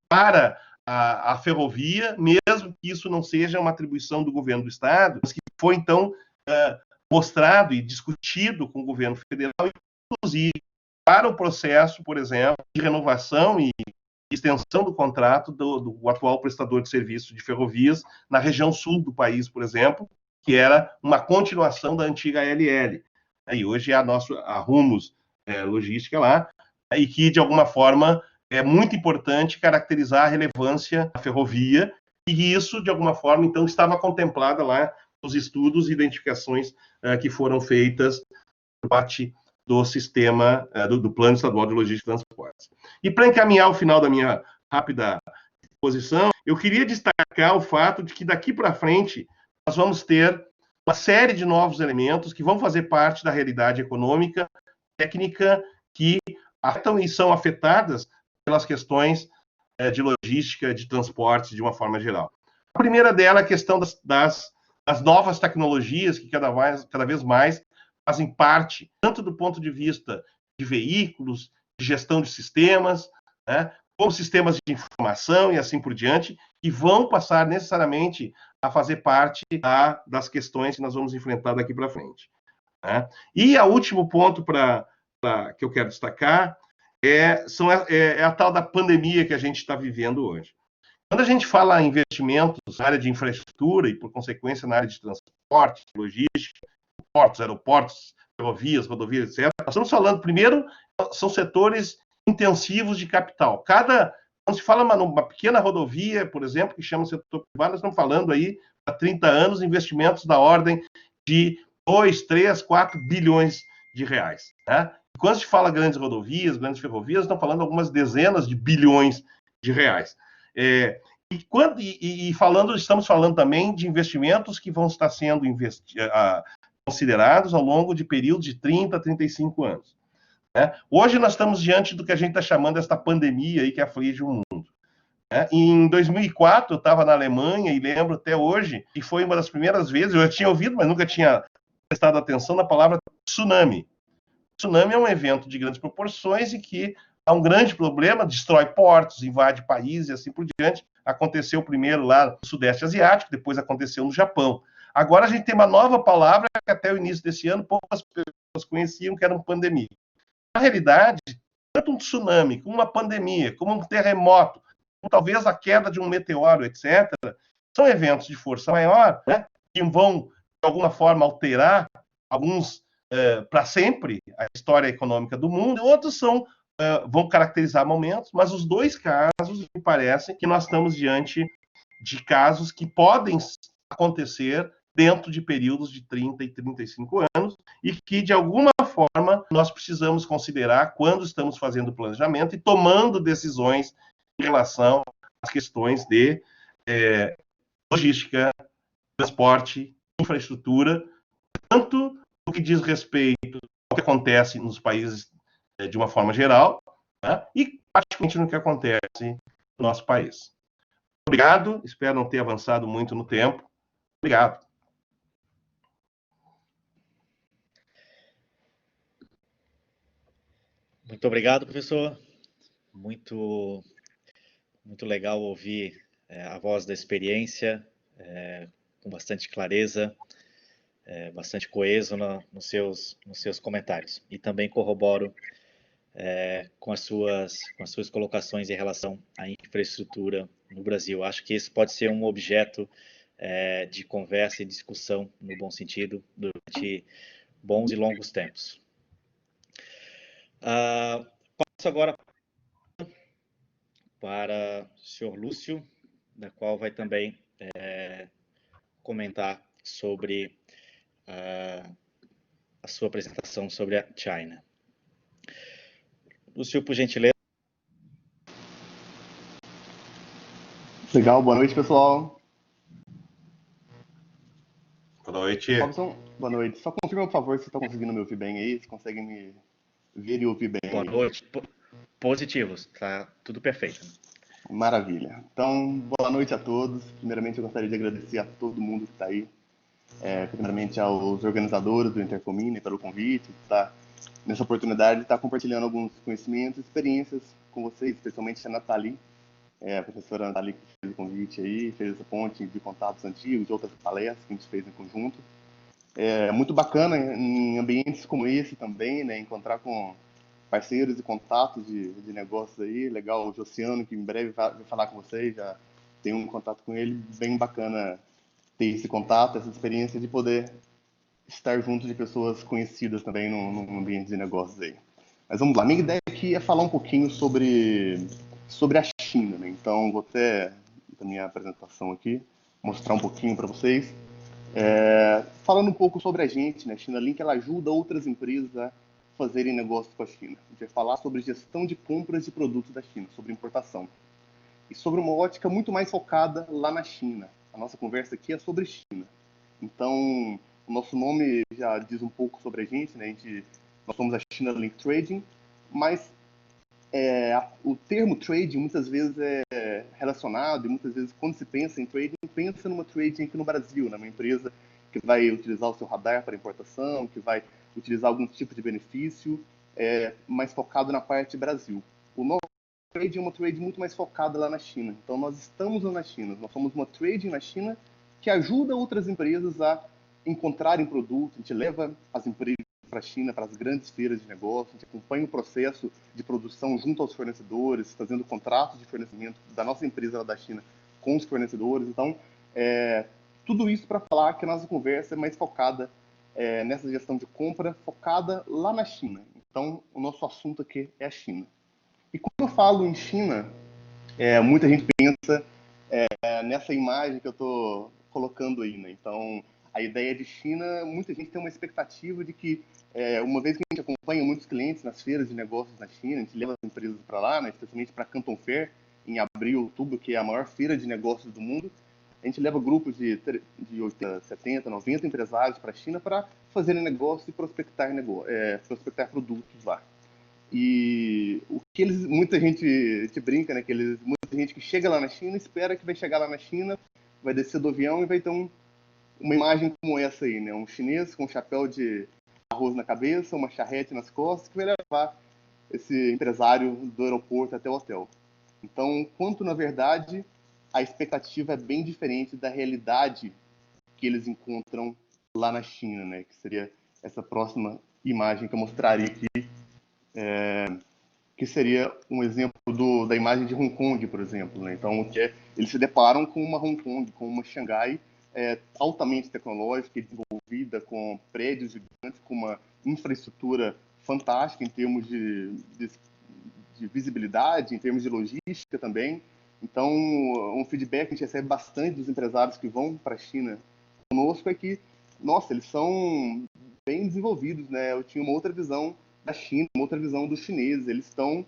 para a ferrovia, mesmo que isso não seja uma atribuição do governo do Estado, mas que foi, então, mostrado e discutido com o governo federal, inclusive para o processo, por exemplo, de renovação e extensão do contrato do atual prestador de serviço de ferrovias na região sul do país, por exemplo, que era uma continuação da antiga ALL. E hoje é a Rumos Logística lá, e que, de alguma forma, é muito importante caracterizar a relevância da ferrovia e isso, de alguma forma, então, estava contemplado lá nos estudos e identificações que foram feitas por parte do sistema, do Plano Estadual de Logística e Transportes. E para encaminhar o final da minha rápida exposição, eu queria destacar o fato de que daqui para frente nós vamos ter uma série de novos elementos que vão fazer parte da realidade econômica, técnica, que afetam e são afetadas pelas questões de logística, de transportes, de uma forma geral. A primeira dela é a questão das novas tecnologias que cada vez mais fazem parte, tanto do ponto de vista de veículos, de gestão de sistemas, né, como sistemas de informação e assim por diante, e vão passar necessariamente a fazer parte das questões que nós vamos enfrentar daqui para frente. Né? E o último ponto que eu quero destacar é a tal da pandemia que a gente está vivendo hoje. Quando a gente fala em investimentos na área de infraestrutura e, por consequência, na área de transporte, logística, portos, aeroportos, ferrovias, rodovias, etc., nós estamos falando, primeiro, são setores intensivos de capital. Quando se fala numa pequena rodovia, por exemplo, que chama setor privado, nós estamos falando aí, há 30 anos, investimentos da ordem de 2, 3, 4 bilhões de reais. Né? Quando se fala grandes rodovias, grandes ferrovias, estão falando algumas dezenas de bilhões de reais. Estamos falando também de investimentos que vão estar sendo considerados ao longo de períodos de 30 a 35 anos. Né? Hoje nós estamos diante do que a gente está chamando esta pandemia aí que aflige o mundo. Né? Em 2004, eu estava na Alemanha e lembro até hoje que foi uma das primeiras vezes, eu já tinha ouvido, mas nunca tinha prestado atenção na palavra tsunami. Tsunami é um evento de grandes proporções e que há um grande problema, destrói portos, invade países e assim por diante. Aconteceu primeiro lá no Sudeste Asiático, depois aconteceu no Japão. Agora a gente tem uma nova palavra que até o início desse ano poucas pessoas conheciam, que era uma pandemia. Na realidade, tanto um tsunami, como uma pandemia, como um terremoto, como talvez a queda de um meteoro, etc., são eventos de força maior, né, que vão, de alguma forma, alterar alguns para sempre a história econômica do mundo, e outros vão caracterizar momentos, mas os dois casos, me parece que nós estamos diante de casos que podem acontecer dentro de períodos de 30 e 35 anos, e que, de alguma forma, nós precisamos considerar quando estamos fazendo planejamento e tomando decisões em relação às questões de logística, transporte, infraestrutura, tanto no que diz respeito ao que acontece nos países de uma forma geral, né, e particularmente no que acontece no nosso país. Obrigado, espero não ter avançado muito no tempo. Obrigado. Muito obrigado, professor. Muito legal ouvir a voz da experiência, com bastante clareza, bastante coeso nos seus comentários. E também corroboro com as suas colocações em relação à infraestrutura no Brasil. Acho que esse pode ser um objeto de conversa e discussão, no bom sentido, durante bons e longos tempos. Passo agora para o senhor Lúcio, da qual vai também comentar sobre a sua apresentação sobre a China. Lúcio, por gentileza. Legal, boa noite, pessoal. Boa noite. Robson, boa noite. Só confirma, por favor, se está conseguindo me ouvir bem aí, se conseguem me ver e ouvir bem. Boa noite. Positivos, tá tudo perfeito. Maravilha. Então, boa noite a todos. Primeiramente, eu gostaria de agradecer a todo mundo que está aí. Primeiramente, aos organizadores do Intercomine pelo convite, tá nessa oportunidade de estar compartilhando alguns conhecimentos e experiências com vocês, especialmente a Nathalie, a professora Nathalie, que fez o convite aí, fez essa ponte de contatos antigos, de outras palestras que a gente fez em conjunto. É muito bacana em ambientes como esse também, né, encontrar com parceiros e contatos de negócios aí. Legal, o Josiano, que em breve vai falar com vocês, já tem um contato com ele, bem bacana ter esse contato, essa experiência de poder estar junto de pessoas conhecidas também no ambiente de negócios aí. Mas vamos lá, minha ideia aqui é falar um pouquinho sobre a China, né? Então vou até da minha apresentação aqui, mostrar um pouquinho para vocês. Falando um pouco sobre a gente, né? A China Link ela ajuda outras empresas a fazerem negócios com a China. A gente vai falar sobre gestão de compras de produtos da China, sobre importação. E sobre uma ótica muito mais focada lá na China. A nossa conversa aqui é sobre China. Então, o nosso nome já diz um pouco sobre a gente, né? Nós somos a China Link Trading, mas o termo trading muitas vezes é relacionado, e muitas vezes quando se pensa em trading, pensa numa trading aqui no Brasil, né? Uma empresa que vai utilizar o seu radar para importação, que vai utilizar algum tipo de benefício, mais focado na parte Brasil. O nosso trading é uma trading muito mais focada lá na China. Então nós estamos lá na China, nós somos uma trading na China que ajuda outras empresas a encontrarem produtos, a gente leva as empresas para a China, para as grandes feiras de negócio, a gente acompanha o processo de produção junto aos fornecedores, fazendo contratos de fornecimento da nossa empresa lá da China com os fornecedores. Então, tudo isso para falar que a nossa conversa é mais focada nessa gestão de compra, focada lá na China. Então, o nosso assunto aqui é a China. E quando eu falo em China, muita gente pensa nessa imagem que eu estou colocando aí, né? Então, a ideia de China, muita gente tem uma expectativa de que, uma vez que a gente acompanha muitos clientes nas feiras de negócios na China, a gente leva as empresas para lá, né? Especialmente para Canton Fair, em abril, outubro, que é a maior feira de negócios do mundo. A gente leva grupos de 80, 70, 90 empresários para a China para fazerem negócio e prospectar produtos lá. E o que muita gente te brinca, né? Muita gente que chega lá na China espera que vai chegar lá na China, vai descer do avião e vai ter uma imagem como essa aí, né? Um chinês com um chapéu de arroz na cabeça, uma charrete nas costas, que vai levar esse empresário do aeroporto até o hotel. Então, quanto na verdade a expectativa é bem diferente da realidade que eles encontram lá na China, né? Que seria essa próxima imagem que eu mostraria aqui, que seria um exemplo da imagem de Hong Kong, por exemplo, né? Então, eles se deparam com uma Hong Kong, com uma Xangai altamente tecnológica e desenvolvida, com prédios gigantes, com uma infraestrutura fantástica em termos de visibilidade, em termos de logística também. Então, um feedback que a gente recebe bastante dos empresários que vão para a China conosco é que, nossa, eles são bem desenvolvidos, né? Eu tinha uma outra visão da China, uma outra visão dos chineses. Eles estão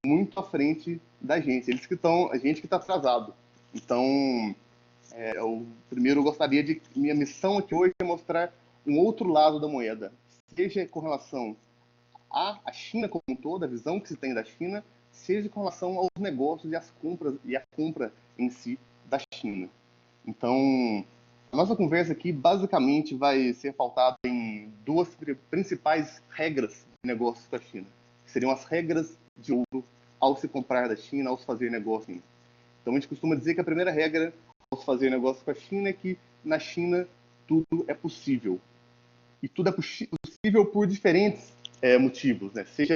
muito à frente da gente. A gente que está atrasado. Então, primeiro eu gostaria minha missão aqui hoje é mostrar um outro lado da moeda, seja com relação à China como um todo, a visão que se tem da China, seja com relação aos negócios e a compra em si da China. Então, a nossa conversa aqui basicamente vai ser pautada em duas principais regras de negócios com a China, que seriam as regras de ouro ao se comprar da China, ao se fazer negócio. Então, a gente costuma dizer que a primeira regra ao se fazer negócio com a China é que na China tudo é possível. E tudo é possível por diferentes motivos, né? Seja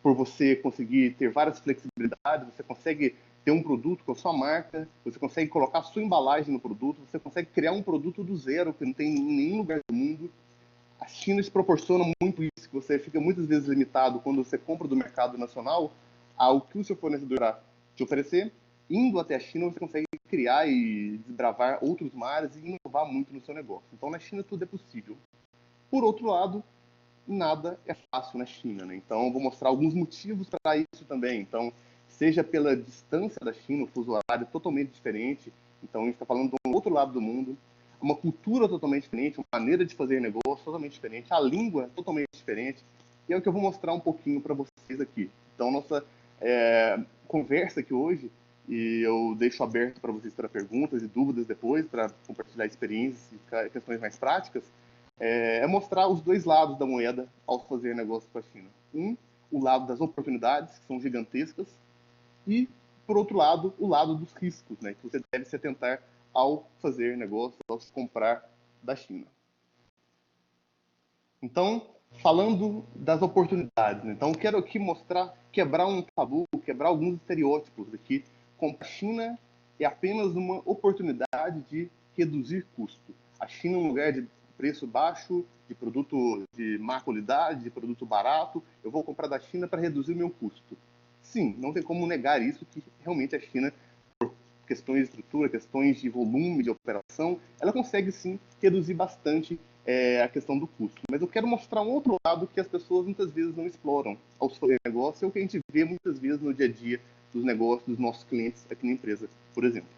por você conseguir ter várias flexibilidades, você consegue ter um produto com a sua marca, você consegue colocar a sua embalagem no produto, você consegue criar um produto do zero que não tem em nenhum lugar do mundo. A China te proporciona muito isso, que você fica muitas vezes limitado quando você compra do mercado nacional ao que o seu fornecedor irá te oferecer. Indo até a China, você consegue criar e desbravar outros mares e inovar muito no seu negócio. Então, na China, tudo é possível. Por outro lado, nada é fácil na China, né? Então, eu vou mostrar alguns motivos para isso também. Então, seja pela distância da China, o fuso horário é totalmente diferente. Então, a gente está falando do outro lado do mundo. Uma cultura totalmente diferente, uma maneira de fazer negócio totalmente diferente, a língua totalmente diferente. E é o que eu vou mostrar um pouquinho para vocês aqui. Então, nossa conversa aqui hoje, e eu deixo aberto para vocês para perguntas e dúvidas depois, para compartilhar experiências e questões mais práticas, mostrar os dois lados da moeda ao fazer negócio com a China. O lado das oportunidades, que são gigantescas, e, por outro lado, o lado dos riscos, né, que você deve se atentar ao fazer negócio, ao se comprar da China. Então, falando das oportunidades, né, então eu quero aqui quebrar um tabu, quebrar alguns estereótipos aqui, com a China é apenas uma oportunidade de reduzir custo. A China é um lugar de preço baixo, de produto de má qualidade, de produto barato, eu vou comprar da China para reduzir o meu custo. Sim, não tem como negar isso, que realmente a China, por questões de estrutura, questões de volume de operação, ela consegue sim reduzir bastante a questão do custo. Mas eu quero mostrar um outro lado que as pessoas muitas vezes não exploram ao seu negócio, é o que a gente vê muitas vezes no dia a dia dos negócios dos nossos clientes aqui na empresa, por exemplo,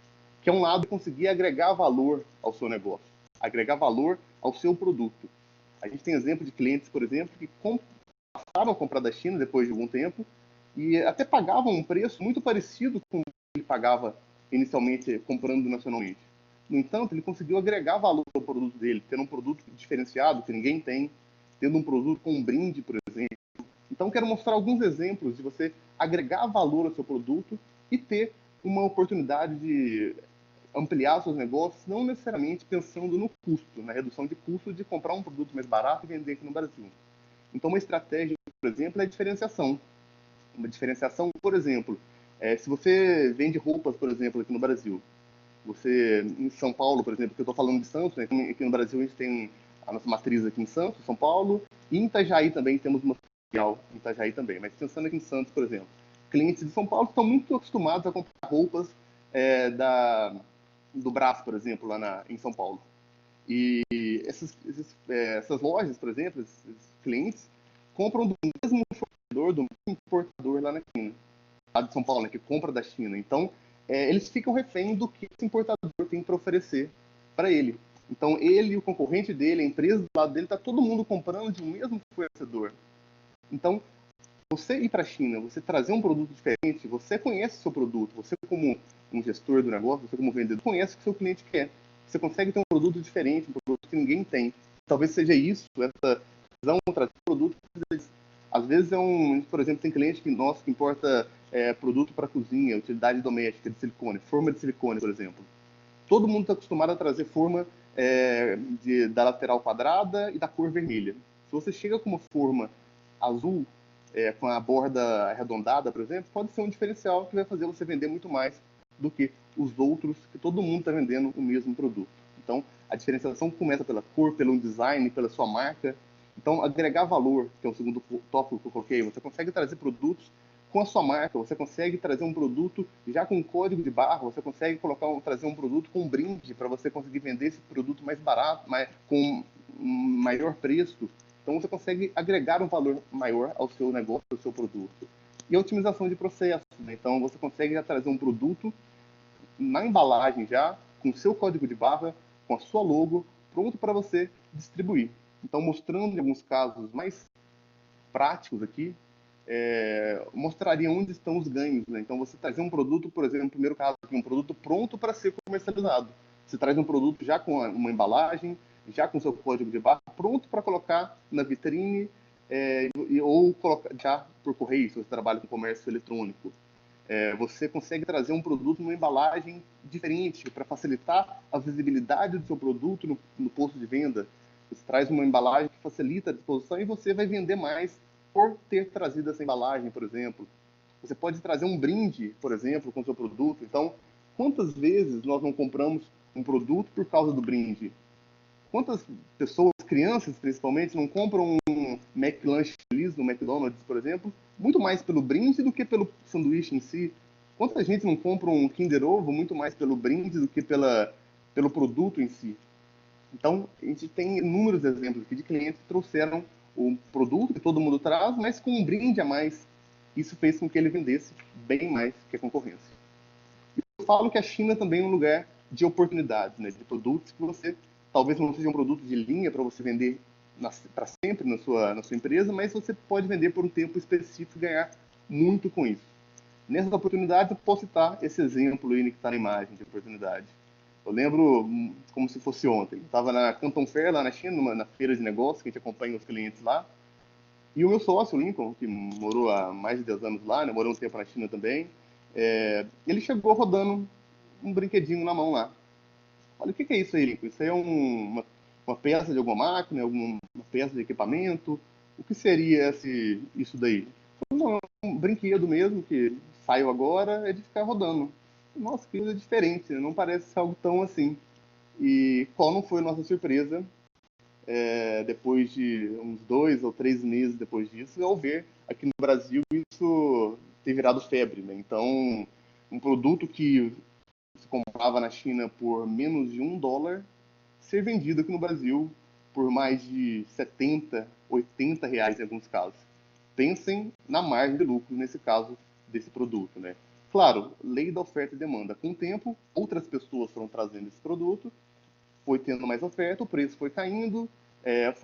que é um lado de conseguir agregar valor ao seu negócio, agregar valor ao seu produto. A gente tem exemplo de clientes, por exemplo, que passaram a comprar da China depois de algum tempo e até pagavam um preço muito parecido com o que ele pagava inicialmente comprando nacionalmente. No entanto, ele conseguiu agregar valor ao produto dele, tendo um produto diferenciado que ninguém tem, tendo um produto com um brinde, por exemplo. Então, quero mostrar alguns exemplos de você agregar valor ao seu produto e ter uma oportunidade de ampliar seus negócios, não necessariamente pensando no custo, na redução de custo de comprar um produto mais barato e vender aqui no Brasil. Então, uma estratégia, por exemplo, é a diferenciação. Uma diferenciação, por exemplo, se você vende roupas, por exemplo, aqui no Brasil, você, em São Paulo, por exemplo, que eu estou falando de Santos, né, aqui no Brasil a gente tem a nossa matriz aqui em Santos, São Paulo, e em Itajaí também temos uma filial em Itajaí também, mas pensando aqui em Santos, por exemplo, clientes de São Paulo estão muito acostumados a comprar roupas do Brás, por exemplo, lá em São Paulo. E essas lojas, por exemplo, esses clientes, compram do mesmo fornecedor, do mesmo importador lá na China, lá de São Paulo, né, que compra da China. Então, eles ficam refém do que esse importador tem para oferecer para ele. Então, ele, o concorrente dele, a empresa do lado dele, está todo mundo comprando de um mesmo fornecedor. Então, você ir para a China, você trazer um produto diferente, você conhece o seu produto, você como um gestor do negócio, você como vendedor, conhece o que o seu cliente quer. Você consegue ter um produto diferente, um produto que ninguém tem. Talvez seja isso, essa visão de trazer produto. Às vezes por exemplo, tem cliente nosso que importa produto para cozinha, utilidade doméstica de silicone, forma de silicone, por exemplo. Todo mundo está acostumado a trazer forma da lateral quadrada e da cor vermelha. Se você chega com uma forma azul, com a borda arredondada, por exemplo, pode ser um diferencial que vai fazer você vender muito mais do que os outros, que todo mundo está vendendo o mesmo produto. Então, a diferenciação começa pela cor, pelo design, pela sua marca. Então, agregar valor, que é o segundo tópico que eu coloquei, você consegue trazer produtos com a sua marca, você consegue trazer um produto já com código de barra, você consegue trazer um produto com um brinde para você conseguir vender esse produto mais barato, com um maior preço. Então, você consegue agregar um valor maior ao seu negócio, ao seu produto. E a otimização de processo, né? Então, você consegue já trazer um produto na embalagem já, com o seu código de barra, com a sua logo, pronto para você distribuir. Então, mostrando em alguns casos mais práticos aqui, mostraria onde estão os ganhos, né? Então, você trazer um produto, por exemplo, no primeiro caso, um produto pronto para ser comercializado. Você traz um produto já com uma embalagem, já com seu código de barra, pronto para colocar na vitrine, ou colocar já por correio, se você trabalha com comércio eletrônico. Você consegue trazer um produto numa embalagem diferente para facilitar a visibilidade do seu produto no posto de venda. Você traz uma embalagem que facilita a disposição e você vai vender mais por ter trazido essa embalagem, por exemplo. Você pode trazer um brinde, por exemplo, com o seu produto. Então, quantas vezes nós não compramos um produto por causa do brinde? Quantas pessoas, crianças principalmente, não compram um McLanche feliz no McDonald's, por exemplo, muito mais pelo brinde do que pelo sanduíche em si? Quanta gente não compra um Kinder Ovo muito mais pelo brinde do que pelo produto em si? Então, a gente tem inúmeros exemplos aqui de clientes que trouxeram o produto que todo mundo traz, mas com um brinde a mais. Isso fez com que ele vendesse bem mais que a concorrência. Eu falo que a China também é um lugar de oportunidades, né, de produtos que você talvez não seja um produto de linha para você vender para sempre na sua empresa, mas você pode vender por um tempo específico e ganhar muito com isso. Nessas oportunidades, eu posso citar esse exemplo aí que está na imagem de oportunidade. Eu lembro como se fosse ontem. Eu estava na Canton Fair, lá na China, na feira de negócios, que a gente acompanha os clientes lá. E o meu sócio, o Lincoln, que morou há mais de 10 anos lá, né, morou um tempo na China também, ele chegou rodando um brinquedinho na mão lá. Olha, o que é isso aí, Lincoln? Isso aí é uma peça de alguma máquina, uma peça de equipamento? O que seria isso daí? Um brinquedo mesmo que saiu agora, é de ficar rodando. Nossa, que coisa diferente, né? Não parece algo tão assim. E qual não foi a nossa surpresa, depois de uns 2 ou 3 meses depois disso, ao ver aqui no Brasil isso ter virado febre, né? Então, um produto que comprava na China por menos de $1, ser vendido aqui no Brasil por mais de 70, 80 reais em alguns casos. Pensem na margem de lucro nesse caso desse produto, né? Claro, lei da oferta e demanda. Com o tempo, outras pessoas foram trazendo esse produto, foi tendo mais oferta, o preço foi caindo,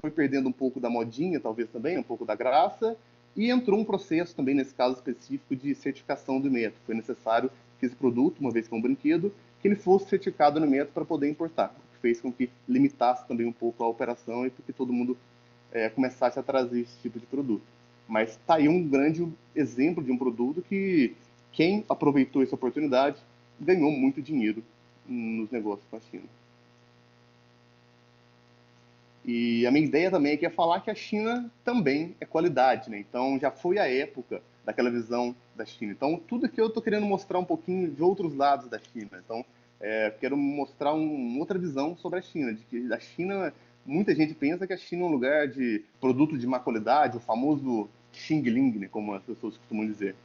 foi perdendo um pouco da modinha, talvez também, um pouco da graça, e entrou um processo também, nesse caso específico, de certificação do método. Foi necessário que esse produto, uma vez que é um brinquedo, que ele fosse certificado no método para poder importar, o que fez com que limitasse também um pouco a operação e porque todo mundo começasse a trazer esse tipo de produto. Mas está aí um grande exemplo de um produto que quem aproveitou essa oportunidade ganhou muito dinheiro nos negócios com a China. E a minha ideia também aqui é falar que a China também é qualidade, né? Então já foi a época daquela visão da China. Então tudo aqui eu estou querendo mostrar um pouquinho de outros lados da China. Então quero mostrar uma outra visão sobre a China, de que a China, muita gente pensa que a China é um lugar de produto de má qualidade, o famoso Xing Ling, né, como as pessoas costumam dizer.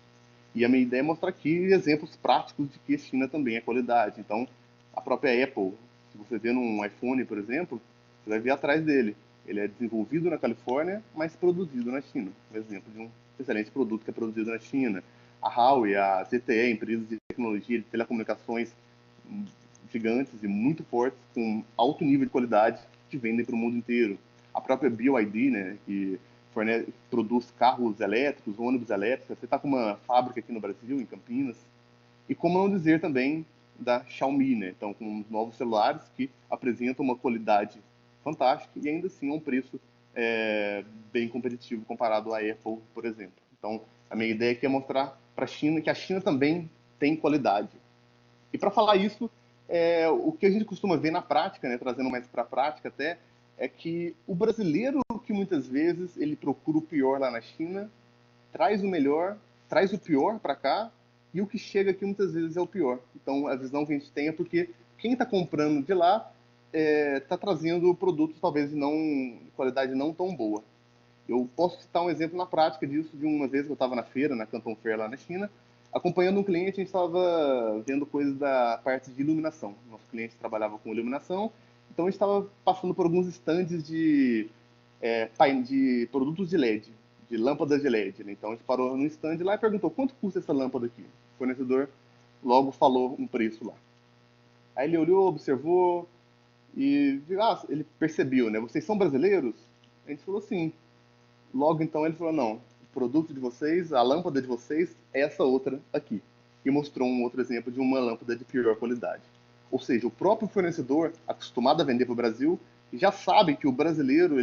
E a minha ideia é mostrar aqui exemplos práticos de que a China também é qualidade. Então, a própria Apple, se você vê num iPhone, por exemplo, você vai ver atrás dele. Ele é desenvolvido na Califórnia, mas produzido na China. Um exemplo de um excelente produto que é produzido na China. A Huawei, a ZTE, empresas de tecnologia, de telecomunicações gigantes e muito fortes, com alto nível de qualidade, que vendem para o mundo inteiro. A própria BYD, né, que produz carros elétricos, ônibus elétricos. Você está com uma fábrica aqui no Brasil, em Campinas. E como não dizer também da Xiaomi, né? Então, com os novos celulares que apresentam uma qualidade fantástica e ainda assim é um preço bem competitivo comparado à Apple, por exemplo. Então, a minha ideia aqui é mostrar para a China que a China também tem qualidade. E para falar isso, o que a gente costuma ver na prática, né, trazendo mais para a prática até, é que o brasileiro, que muitas vezes ele procura o pior lá na China, traz o melhor, traz o pior para cá, e o que chega aqui muitas vezes é o pior. Então a visão que a gente tem é porque quem está comprando de lá está trazendo produtos talvez de qualidade não tão boa. Eu posso citar um exemplo na prática disso, de uma vez que eu estava na feira, na Canton Fair lá na China, acompanhando um cliente, a gente estava vendo coisas da parte de iluminação. Nosso cliente trabalhava com iluminação, então a gente estava passando por alguns estandes de produtos de LED, de lâmpadas de LED. Né? Então a gente parou no stand lá e perguntou quanto custa essa lâmpada aqui. O fornecedor logo falou um preço lá. Aí ele olhou, observou e ele percebeu, né? Vocês são brasileiros? A gente falou sim. Logo então ele falou, não, o produto de vocês, a lâmpada de vocês é essa outra aqui. E mostrou um outro exemplo de uma lâmpada de pior qualidade. Ou seja, o próprio fornecedor, acostumado a vender para o Brasil, já sabe que o brasileiro,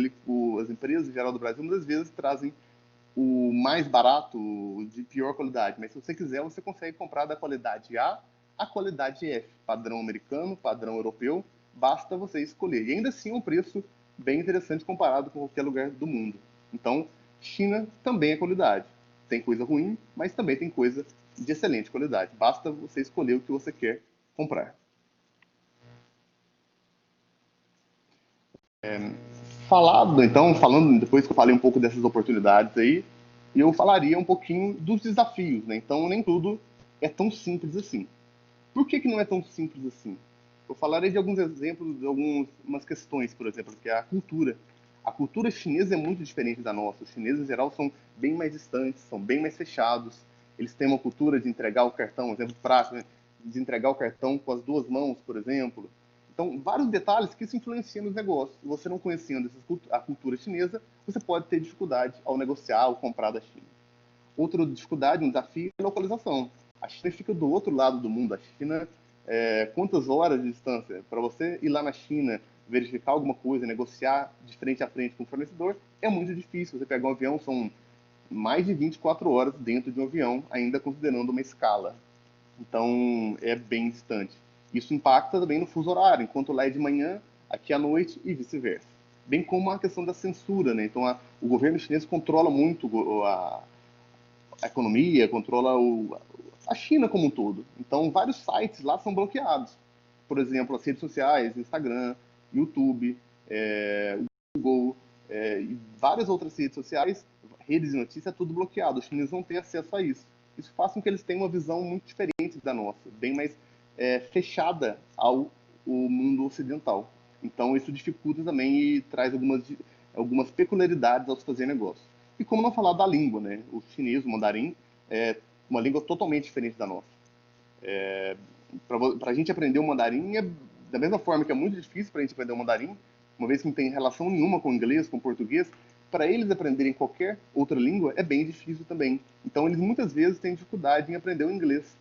as empresas em geral do Brasil, muitas vezes trazem o mais barato, de pior qualidade. Mas se você quiser, você consegue comprar da qualidade A à qualidade F, padrão americano, padrão europeu, basta você escolher. E ainda assim é um preço bem interessante comparado com qualquer lugar do mundo. Então, China também é qualidade. Tem coisa ruim, mas também tem coisa de excelente qualidade. Basta você escolher o que você quer comprar. Falando depois que eu falei um pouco dessas oportunidades aí, eu falaria um pouquinho dos desafios, né? Então, nem tudo é tão simples assim. Por que não é tão simples assim? Eu falarei de alguns exemplos, de algumas questões, por exemplo, que é a cultura. A cultura chinesa é muito diferente da nossa. Os chineses, em geral, são bem mais distantes, são bem mais fechados. Eles têm uma cultura de entregar o cartão, exemplo prático, né? De entregar o cartão com as duas mãos, por exemplo. Então, vários detalhes que isso influencia nos negócios. Você não conhecendo a cultura chinesa, você pode ter dificuldade ao negociar ou comprar da China. Outra dificuldade, um desafio, é a localização. A China fica do outro lado do mundo. A China, quantas horas de distância? Para você ir lá na China, verificar alguma coisa, negociar de frente a frente com o fornecedor, é muito difícil. Você pegar um avião, são mais de 24 horas dentro de um avião, ainda considerando uma escala. Então, é bem distante. Isso impacta também no fuso horário, enquanto lá é de manhã, aqui à noite e vice-versa. Bem como a questão da censura, né? Então, o governo chinês controla muito a economia, controla a China como um todo. Então, vários sites lá são bloqueados. Por exemplo, as redes sociais, Instagram, YouTube, Google e várias outras redes sociais, redes de notícia, é tudo bloqueado. Os chineses não têm acesso a isso. Isso faz com que eles tenham uma visão muito diferente da nossa, bem mais fechada ao mundo ocidental. Então, isso dificulta também e traz algumas peculiaridades ao se fazer negócio. E como não falar da língua, né? O chinês, o mandarim, é uma língua totalmente diferente da nossa. Para a gente aprender o mandarim, da mesma forma que é muito difícil para a gente aprender o mandarim, uma vez que não tem relação nenhuma com o inglês, com o português, para eles aprenderem qualquer outra língua é bem difícil também. Então, eles muitas vezes têm dificuldade em aprender o inglês.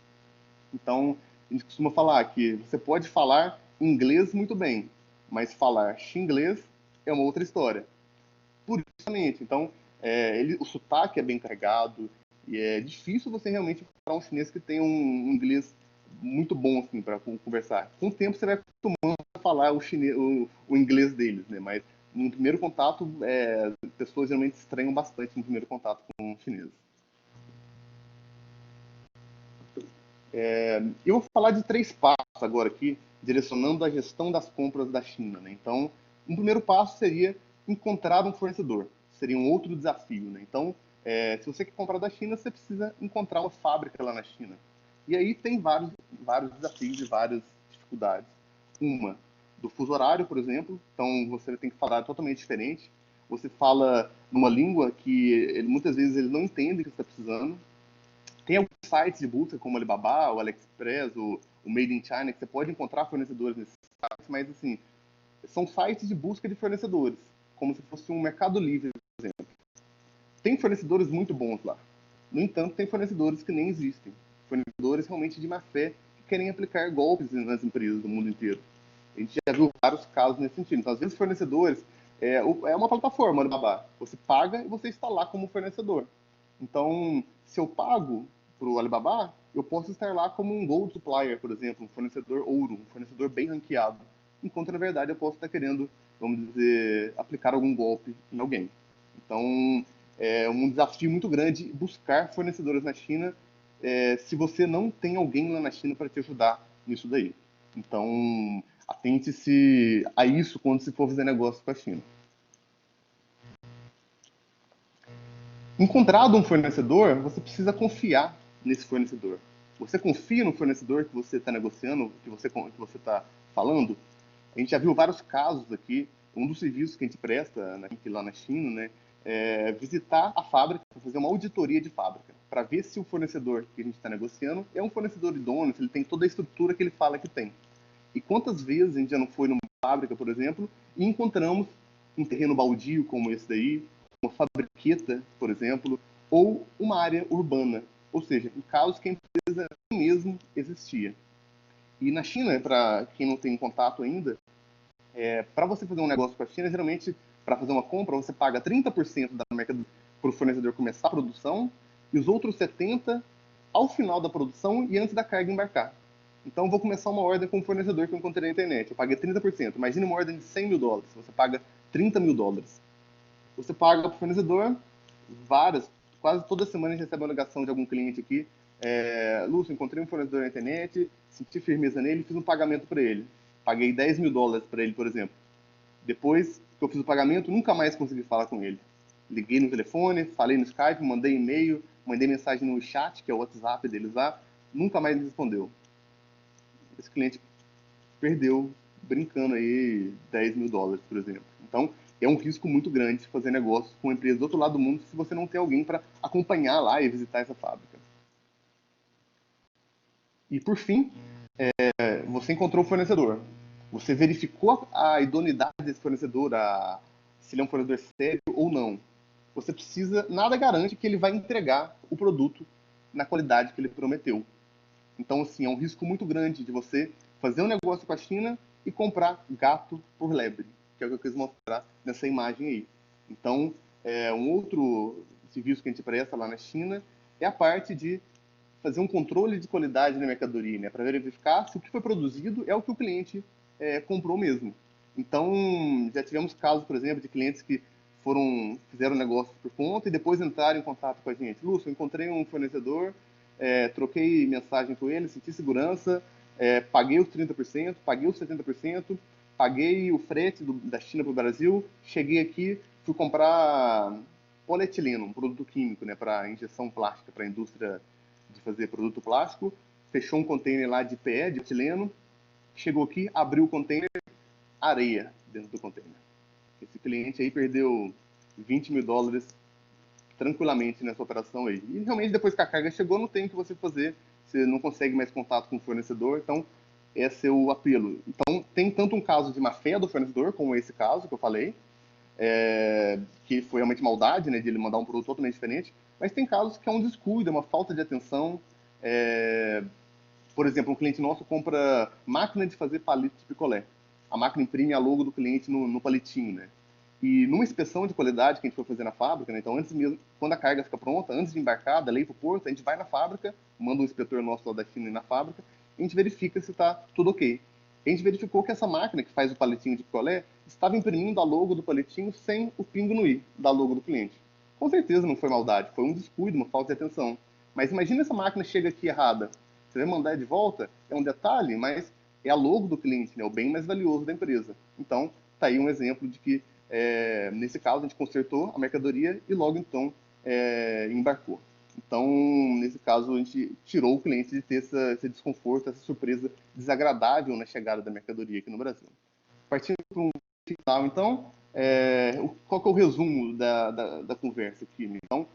Então, a gente costuma falar que você pode falar inglês muito bem, mas falar xinglês é uma outra história. Por isso, justamente. Então, o sotaque é bem carregado e é difícil você realmente encontrar um chinês que tenha um inglês muito bom assim para conversar. Com o tempo você vai acostumando a falar o inglês deles, né? Mas no primeiro contato, pessoas geralmente estranham bastante no primeiro contato com chineses. Eu vou falar de 3 passos agora aqui, direcionando a gestão das compras da China, né? Então, um primeiro passo seria encontrar um fornecedor. Seria um outro desafio, né? Então, se você quer comprar da China, você precisa encontrar uma fábrica lá na China. E aí tem vários desafios e várias dificuldades. Uma, do fuso horário, por exemplo. Então, você tem que falar totalmente diferente. Você fala numa língua que muitas vezes eles não entendem o que você está precisando. Tem alguns sites de busca, como o Alibaba, o AliExpress, o Made in China, que você pode encontrar fornecedores nesses sites, mas, assim, são sites de busca de fornecedores, como se fosse um Mercado Livre, por exemplo. Tem fornecedores muito bons lá. No entanto, tem fornecedores que nem existem. Fornecedores realmente de má fé que querem aplicar golpes nas empresas do mundo inteiro. A gente já viu vários casos nesse sentido. Então, às vezes, fornecedores é uma plataforma, Alibaba. Você paga e você está lá como fornecedor. Então, se eu pago para o Alibaba, eu posso estar lá como um gold supplier, por exemplo, um fornecedor ouro, um fornecedor bem ranqueado. Enquanto, na verdade, eu posso estar querendo, vamos dizer, aplicar algum golpe em alguém. Então, é um desafio muito grande buscar fornecedores na China se você não tem alguém lá na China para te ajudar nisso daí. Então, atente-se a isso quando se for fazer negócio com a China. Encontrado um fornecedor, você precisa confiar nesse fornecedor. Você confia no fornecedor que você está negociando, que você está falando? A gente já viu vários casos aqui. Um dos serviços que a gente presta lá na China, né, é visitar a fábrica, fazer uma auditoria de fábrica, para ver se o fornecedor que a gente está negociando é um fornecedor idôneo, se ele tem toda a estrutura que ele fala que tem. E quantas vezes a gente já não foi numa fábrica, por exemplo, e encontramos um terreno baldio como esse daí, uma fabriqueta, por exemplo, ou uma área urbana, ou seja, em casos que a empresa nem mesmo existia. E na China, para quem não tem contato ainda, para você fazer um negócio com a China, geralmente, para fazer uma compra, você paga 30% da mercadoria para o fornecedor começar a produção e os outros 70% ao final da produção e antes da carga embarcar. Então, eu vou começar uma ordem com um fornecedor que eu encontrei na internet. Eu paguei 30%. Imagine uma ordem de $100 mil. Você paga $30 mil. Você paga para o fornecedor, quase toda semana a gente recebe uma ligação de algum cliente aqui. Lúcio, encontrei um fornecedor na internet, senti firmeza nele, fiz um pagamento para ele. Paguei $10 mil para ele, por exemplo. Depois que eu fiz o pagamento, nunca mais consegui falar com ele. Liguei no telefone, falei no Skype, mandei e-mail, mandei mensagem no chat, que é o WhatsApp deles lá, nunca mais me respondeu. Esse cliente perdeu, brincando aí, $10 mil, por exemplo. Então, é um risco muito grande fazer negócio com uma empresa do outro lado do mundo se você não tem alguém para acompanhar lá e visitar essa fábrica. E, por fim, você encontrou o fornecedor. Você verificou a idoneidade desse fornecedor, se ele é um fornecedor sério ou não. Você precisa, nada garante que ele vai entregar o produto na qualidade que ele prometeu. Então, assim, é um risco muito grande de você fazer um negócio com a China e comprar gato por lebre, que é o que eu quis mostrar nessa imagem aí. Então, um outro serviço que a gente presta lá na China é a parte de fazer um controle de qualidade na mercadoria, né, para verificar se o que foi produzido é o que o cliente comprou mesmo. Então, já tivemos casos, por exemplo, de clientes que fizeram negócio por conta e depois entraram em contato com a gente. Lúcio, eu encontrei um fornecedor, troquei mensagem com ele, senti segurança, paguei os 30%, paguei os 70%, paguei o frete da China para o Brasil, cheguei aqui, fui comprar polietileno, um produto químico, né, para injeção plástica, para a indústria de fazer produto plástico, fechou um container lá de PE, de etileno, chegou aqui, abriu o container, areia dentro do container. Esse cliente aí perdeu $20.000 tranquilamente nessa operação aí. E realmente depois que a carga chegou, não tem o que você fazer, você não consegue mais contato com o fornecedor, então esse é o apelo. Então tem tanto um caso de má fé do fornecedor, como esse caso que eu falei, que foi realmente maldade, né, de ele mandar um produto totalmente diferente, mas tem casos que é um descuido, é uma falta de atenção. Por exemplo, um cliente nosso compra máquina de fazer palito de picolé. A máquina imprime a logo do cliente no palitinho, né? E numa inspeção de qualidade que a gente foi fazer na fábrica, né? Então antes mesmo, quando a carga fica pronta, antes de embarcar, da lei para o porto, a gente vai na fábrica, manda um inspetor nosso lá da China ir na fábrica, e a gente verifica se está tudo ok. A gente verificou que essa máquina que faz o palitinho de picolé estava imprimindo a logo do palitinho sem o pingo no i da logo do cliente. Com certeza não foi maldade, foi um descuido, uma falta de atenção. Mas imagina essa máquina chega aqui errada. Você vai mandar de volta, é um detalhe, mas é a logo do cliente, né? O bem mais valioso da empresa. Então, tá aí um exemplo de que, nesse caso, a gente consertou a mercadoria e logo então embarcou. Então, nesse caso, a gente tirou o cliente de ter esse desconforto, essa surpresa desagradável na chegada da mercadoria aqui no Brasil. Partindo para um final, então, qual que é o resumo da conversa aqui? Então,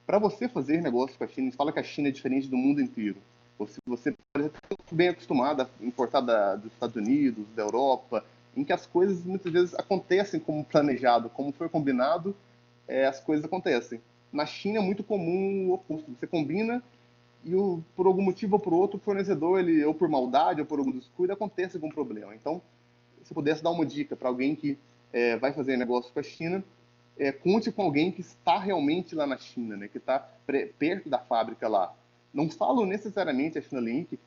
para você fazer negócio com a China, a gente fala que a China é diferente do mundo inteiro. Você pode estar bem acostumado a importar dos Estados Unidos, da Europa, em que as coisas muitas vezes acontecem como planejado, como foi combinado, as coisas acontecem. Na China é muito comum o oposto. Você combina e por algum motivo ou por outro, o fornecedor, ele, ou por maldade ou por algum descuido, acontece algum problema. Então, se pudesse dar uma dica para alguém que vai fazer negócio com a China, conte com alguém que está realmente lá na China, né, que está perto da fábrica lá. Não falo necessariamente a China Link,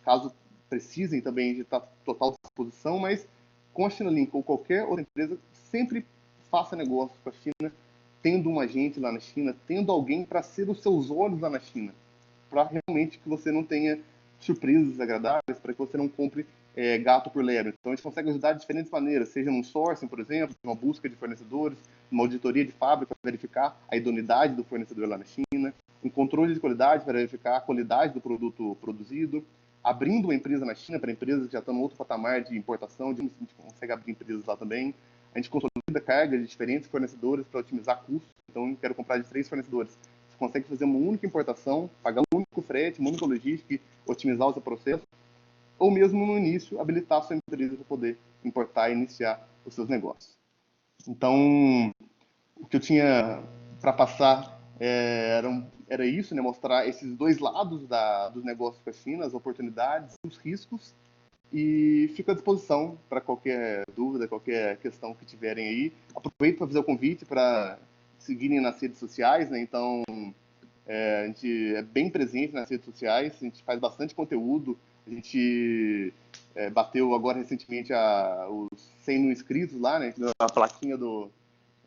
caso precisem também de estar total disposição, mas com a China Link ou qualquer outra empresa, sempre faça negócio com a China, tendo um agente lá na China, tendo alguém para ser os seus olhos lá na China, para realmente que você não tenha surpresas desagradáveis, para que você não compre gato por lebre. Então, a gente consegue ajudar de diferentes maneiras, seja num sourcing, por exemplo, uma busca de fornecedores, uma auditoria de fábrica para verificar a idoneidade do fornecedor lá na China, um controle de qualidade para verificar a qualidade do produto produzido, abrindo uma empresa na China para empresas que já estão no outro patamar de importação, a gente consegue abrir empresas lá também. A gente consolida carga de diferentes fornecedores para otimizar custos. Então, eu quero comprar de 3 fornecedores. Você consegue fazer uma única importação, pagar um único frete, uma única logística e otimizar o seu processo, ou mesmo no início, habilitar a sua empresa para poder importar e iniciar os seus negócios. Então, o que eu tinha para passar era isso, né? Mostrar esses dois lados dos negócios com a China, as oportunidades, os riscos, e fico à disposição para qualquer dúvida, qualquer questão que tiverem aí. Aproveito para fazer o convite para seguirem nas redes sociais, né? Então, a gente é bem presente nas redes sociais, a gente faz bastante conteúdo, a gente bateu agora recentemente os 100 mil inscritos lá, né? A plaquinha do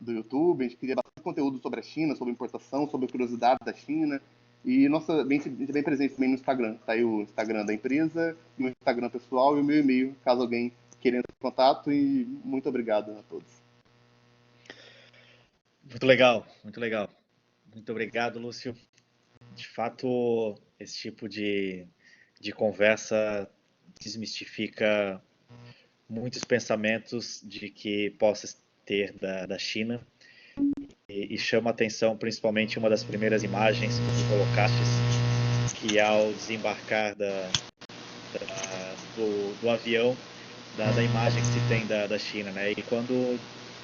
YouTube, a gente cria bastante conteúdo sobre a China, sobre importação, sobre curiosidades da China, e bem presente também no Instagram. Tá aí o Instagram da empresa, o meu Instagram pessoal e o meu e-mail, caso alguém queira entrar em contato, e muito obrigado a todos. Muito legal, muito legal. Muito obrigado, Lúcio. De fato, esse tipo de conversa desmistifica muitos pensamentos de que possa ter da China e chama atenção principalmente uma das primeiras imagens que tu colocastes, que ao desembarcar do avião, da imagem que se tem da China, né? E quando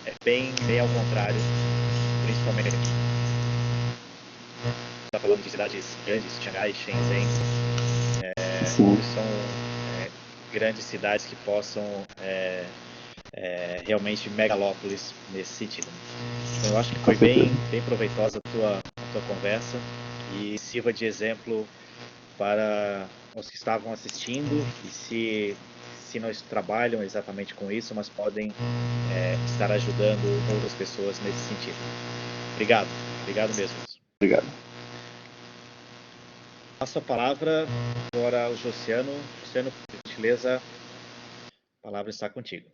é bem ao contrário, principalmente está falando de cidades grandes, Xangai, Shenzhen, são grandes cidades que possam realmente megalópolis nesse sentido. Então, eu acho que foi bem proveitosa a tua conversa e sirva de exemplo para os que estavam assistindo e se não trabalham exatamente com isso, mas podem estar ajudando outras pessoas nesse sentido. Obrigado mesmo. Obrigado. Passo a palavra agora ao Josiano. Josiano, por gentileza, a palavra está contigo.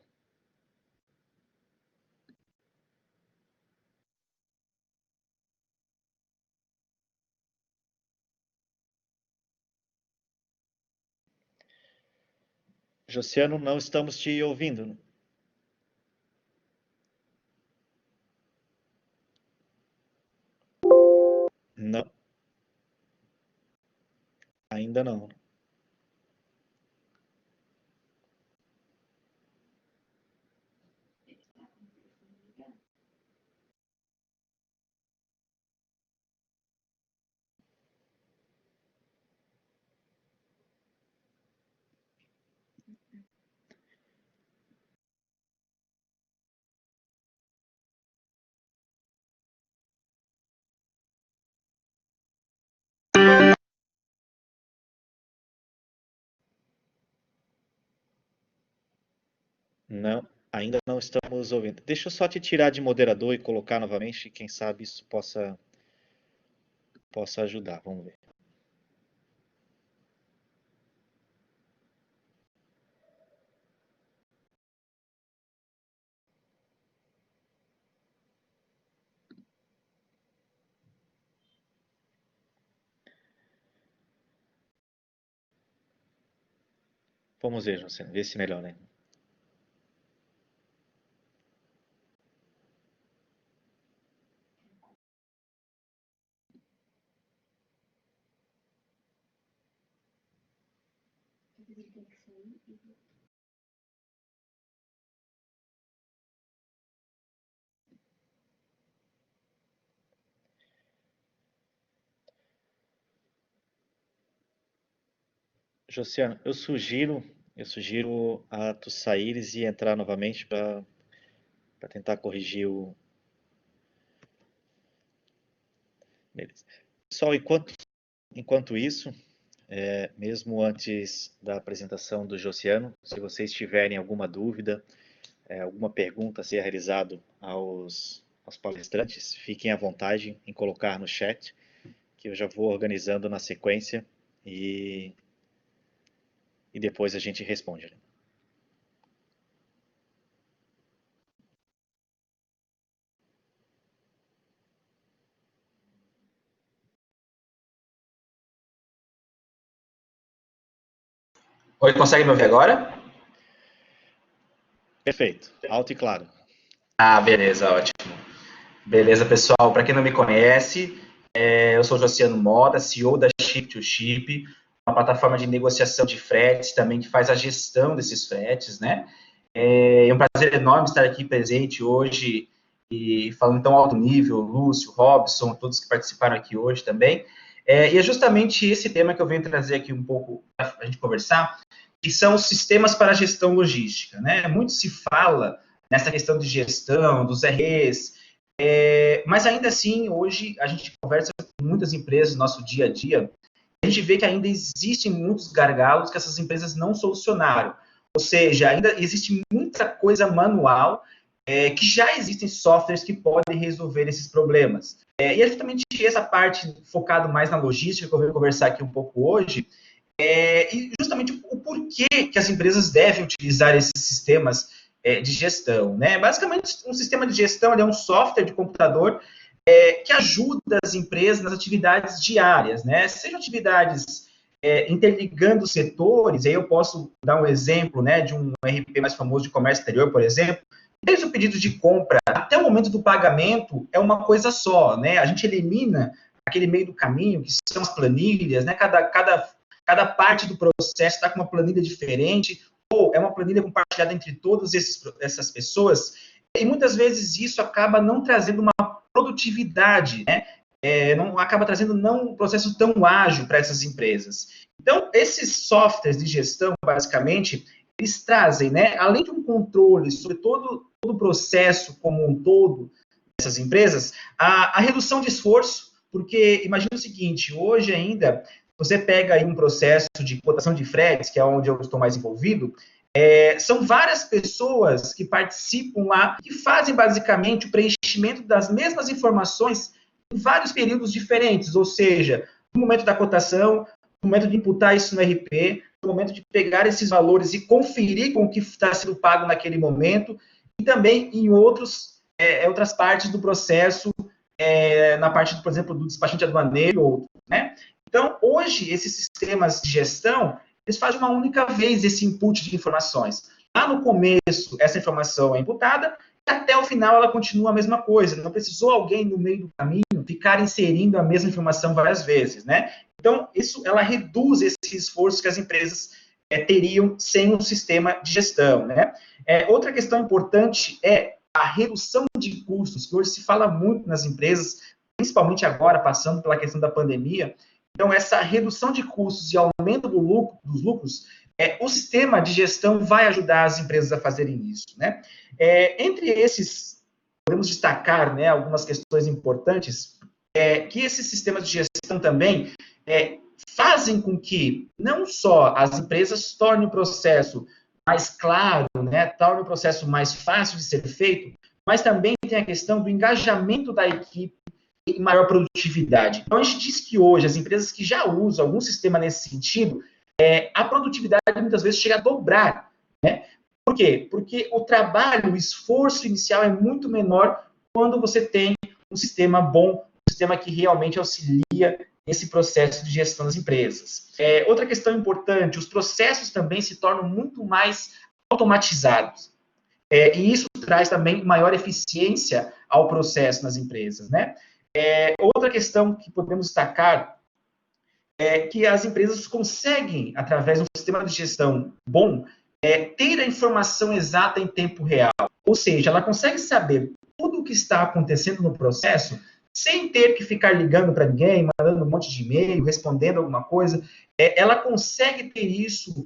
Josiano, não estamos te ouvindo. Não, ainda não. Não, ainda não estamos ouvindo. Deixa eu só te tirar de moderador e colocar novamente, quem sabe isso possa ajudar. Vamos ver. Vamos ver, Josiano, ver se melhora, né? Josiano, eu sugiro a tu saíres e entrar novamente para tentar corrigir o. Beleza. Pessoal, enquanto isso, mesmo antes da apresentação do Josiano, se vocês tiverem alguma dúvida, alguma pergunta a ser realizado aos palestrantes, fiquem à vontade em colocar no chat, que eu já vou organizando na sequência e, e depois a gente responde. Oi, consegue me ouvir agora? Perfeito, alto e claro. Ah, beleza, ótimo. Beleza, pessoal. Para quem não me conhece, eu sou Josiano Moda, CEO da Ship2Ship, uma plataforma de negociação de fretes também que faz a gestão desses fretes, né? É um prazer enorme estar aqui presente hoje e falando tão alto nível, Lúcio, Robson, todos que participaram aqui hoje também. E é justamente esse tema que eu venho trazer aqui um pouco para a gente conversar, que são os sistemas para a gestão logística, né? Muito se fala nessa questão de gestão, dos REs, mas ainda assim, hoje a gente conversa com muitas empresas no nosso dia a dia, a gente vê que ainda existem muitos gargalos que essas empresas não solucionaram. Ou seja, ainda existe muita coisa manual, que já existem softwares que podem resolver esses problemas. E é justamente essa parte focada mais na logística que eu vou conversar aqui um pouco hoje, e justamente o porquê que as empresas devem utilizar esses sistemas de gestão, né? Basicamente, um sistema de gestão é um software de computador que ajuda as empresas nas atividades diárias, né? Sejam atividades interligando setores, aí eu posso dar um exemplo, né, de um RP mais famoso de comércio exterior, por exemplo, desde o pedido de compra até o momento do pagamento é uma coisa só, né? A gente elimina aquele meio do caminho, que são as planilhas, né? Cada parte do processo está com uma planilha diferente, ou é uma planilha compartilhada entre todas essas pessoas, e muitas vezes isso acaba não trazendo uma produtividade, né? Não acaba trazendo um processo tão ágil para essas empresas. Então, esses softwares de gestão, basicamente, eles trazem, né, além de um controle sobre todo o processo como um todo dessas empresas, a redução de esforço, porque imagina o seguinte, hoje ainda, você pega aí um processo de cotação de fretes, que é onde eu estou mais envolvido, são várias pessoas que participam lá, que fazem basicamente o preenchimento das mesmas informações em vários períodos diferentes, ou seja, no momento da cotação, no momento de imputar isso no RP, no momento de pegar esses valores e conferir com o que está sendo pago naquele momento, e também em outras partes do processo, na parte, por exemplo, do despachante aduaneiro, né? Então, hoje, esses sistemas de gestão, eles fazem uma única vez esse input de informações. Lá no começo, essa informação é imputada, e até o final ela continua a mesma coisa. Não precisou alguém no meio do caminho ficar inserindo a mesma informação várias vezes, né? Então, ela reduz esse esforço que as empresas teriam sem um sistema de gestão, né? Outra questão importante é a redução de custos, que hoje se fala muito nas empresas, principalmente agora, passando pela questão da pandemia. Então, essa redução de custos e aumento dos lucros, o sistema de gestão vai ajudar as empresas a fazerem isso, né? Entre esses, podemos destacar, né, algumas questões importantes, que esses sistemas de gestão também fazem com que não só as empresas tornem o processo mais claro, né, tornem o processo mais fácil de ser feito, mas também tem a questão do engajamento da equipe e maior produtividade. Então, a gente diz que hoje as empresas que já usam algum sistema nesse sentido, a produtividade muitas vezes chega a dobrar, né? Por quê? Porque o trabalho, o esforço inicial é muito menor quando você tem um sistema bom, um sistema que realmente auxilia esse processo de gestão das empresas. Outra questão importante, os processos também se tornam muito mais automatizados. E isso traz também maior eficiência ao processo nas empresas, né? Outra questão que podemos destacar é que as empresas conseguem, através de um sistema de gestão bom, ter a informação exata em tempo real. Ou seja, ela consegue saber tudo o que está acontecendo no processo sem ter que ficar ligando para ninguém, mandando um monte de e-mail, respondendo alguma coisa. Ela consegue ter isso de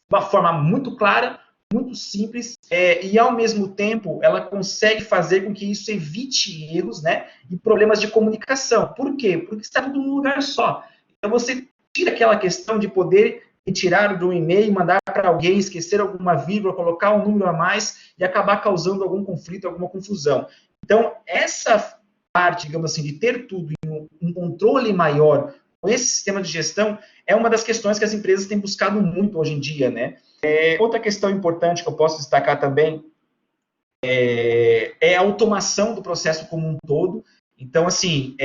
uma forma muito clara, muito simples, e ao mesmo tempo ela consegue fazer com que isso evite erros, né, e problemas de comunicação. Por quê? Porque está tudo num lugar só. Então você tira aquela questão de poder retirar de um e-mail, mandar para alguém, esquecer alguma vírgula, colocar um número a mais e acabar causando algum conflito, alguma confusão. Então, essa parte, digamos assim, de ter tudo em um controle maior com esse sistema de gestão é uma das questões que as empresas têm buscado muito hoje em dia, né? Outra questão importante que eu posso destacar também é a automação do processo como um todo. Então, assim,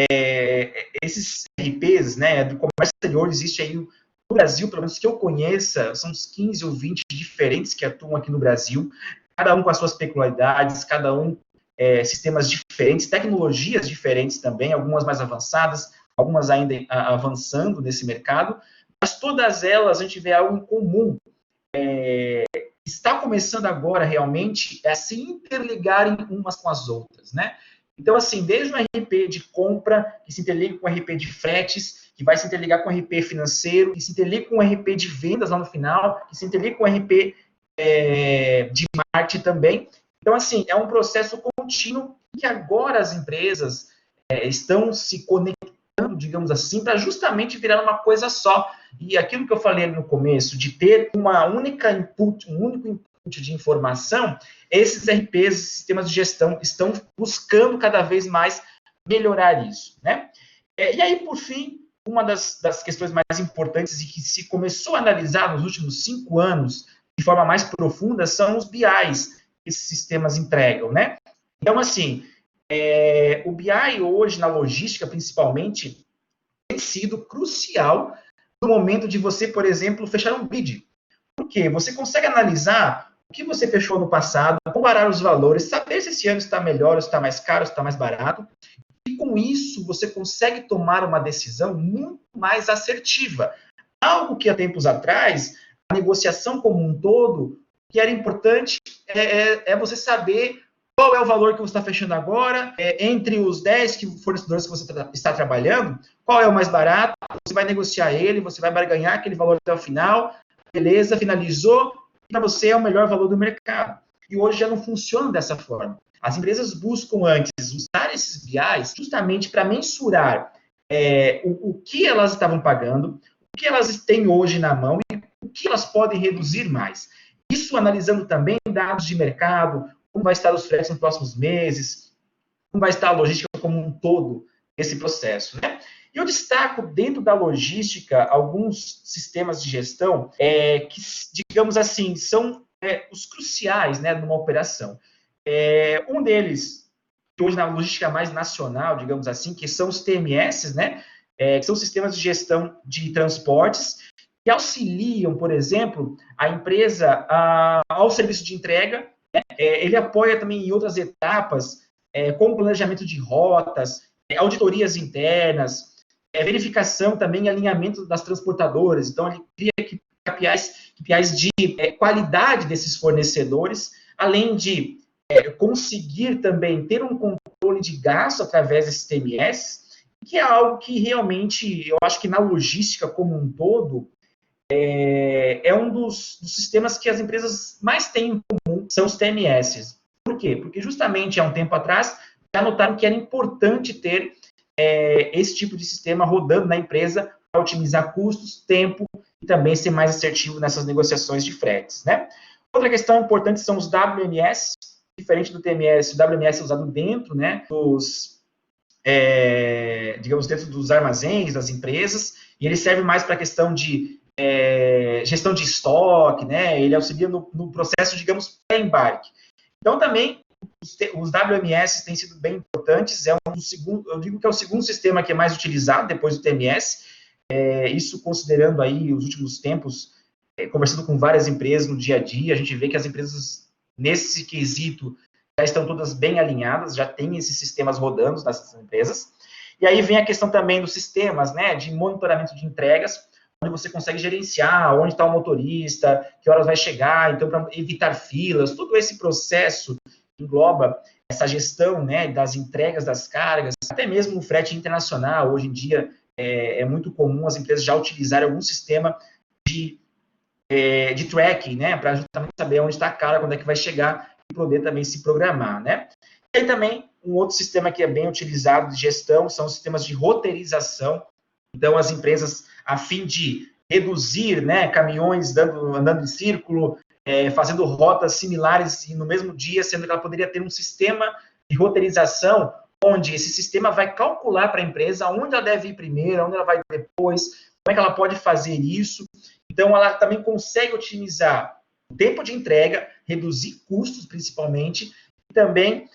esses RPs, né, do comércio exterior, existe aí no Brasil, pelo menos que eu conheça, são uns 15 ou 20 diferentes que atuam aqui no Brasil, cada um com as suas peculiaridades, cada um sistemas diferentes, tecnologias diferentes também, algumas mais avançadas, algumas ainda avançando nesse mercado, mas todas elas a gente vê algo em comum. Está começando agora realmente a se interligarem umas com as outras, né? Então, assim, desde o RP de compra, que se interliga com o RP de fretes, que vai se interligar com o RP financeiro, que se interliga com o RP de vendas lá no final, que se interliga com o RP de marketing também. Então, assim, é um processo contínuo que agora as empresas estão se conectando, digamos assim, para justamente virar uma coisa só. E aquilo que eu falei no começo, de ter um único input de informação, esses RPs, sistemas de gestão, estão buscando cada vez mais melhorar isso, né? E aí, por fim, uma das questões mais importantes e que se começou a analisar nos últimos 5 anos de forma mais profunda são os BIs que esses sistemas entregam, né? Então, assim, o BI hoje, na logística, principalmente, tem sido crucial no momento de você, por exemplo, fechar um bid. Por quê? Você consegue analisar o que você fechou no passado, comparar os valores, saber se esse ano está melhor, se está mais caro, se está mais barato. E com isso, você consegue tomar uma decisão muito mais assertiva. Algo que há tempos atrás, a negociação como um todo, que era importante é você saber qual é o valor que você está fechando agora, entre os 10 fornecedores que você está trabalhando, qual é o mais barato, você vai negociar ele, você vai barganhar aquele valor até o final, beleza, finalizou, para você é o melhor valor do mercado. E hoje já não funciona dessa forma. As empresas buscam antes usar esses BIs justamente para mensurar o que elas estavam pagando, o que elas têm hoje na mão e o que elas podem reduzir mais. Isso analisando também dados de mercado, como vai estar os fretes nos próximos meses, como vai estar a logística como um todo nesse processo, né? E eu destaco dentro da logística alguns sistemas de gestão que, digamos assim, são os cruciais, né, numa operação. Um deles, que hoje na logística mais nacional, digamos assim, que são os TMS, né, que são sistemas de gestão de transportes, que auxiliam, por exemplo, a empresa ao serviço de entrega, né? Ele apoia também em outras etapas, como planejamento de rotas, auditorias internas, verificação também e alinhamento das transportadoras. Então, ele cria KPIs de qualidade desses fornecedores, além de conseguir também ter um controle de gasto através desses TMS, que é algo que realmente, eu acho que na logística como um todo, é um dos sistemas que as empresas mais têm em comum, são os TMS. Por quê? Porque justamente há um tempo atrás, já notaram que era importante ter esse tipo de sistema rodando na empresa para otimizar custos, tempo e também ser mais assertivo nessas negociações de fretes, né? Outra questão importante são os WMS, diferente do TMS, o WMS é usado dentro, né, digamos, dentro dos armazéns das empresas, e ele serve mais para a questão de gestão de estoque, né? Ele auxilia no processo, digamos, pré-embarque. Então, também, os WMS têm sido bem importantes, eu digo que é o segundo sistema que é mais utilizado depois do TMS, isso considerando aí os últimos tempos, conversando com várias empresas no dia a dia, a gente vê que as empresas, nesse quesito, já estão todas bem alinhadas, já tem esses sistemas rodando nessas empresas. E aí vem a questão também dos sistemas, né, de monitoramento de entregas, onde você consegue gerenciar onde está o motorista, que horas vai chegar, então, para evitar filas, todo esse processo engloba essa gestão, né, das entregas das cargas, até mesmo o frete internacional. Hoje em dia é muito comum as empresas já utilizarem algum sistema de tracking, né, para justamente saber onde está a carga, quando é que vai chegar, e poder também se programar, né. E aí também, um outro sistema que é bem utilizado de gestão são os sistemas de roteirização. Então, as empresas, a fim de reduzir, né, caminhões andando em círculo, fazendo rotas similares e no mesmo dia, sendo que ela poderia ter um sistema de roteirização, onde esse sistema vai calcular para a empresa onde ela deve ir primeiro, onde ela vai depois, como é que ela pode fazer isso. Então, ela também consegue otimizar o tempo de entrega, reduzir custos, principalmente, e também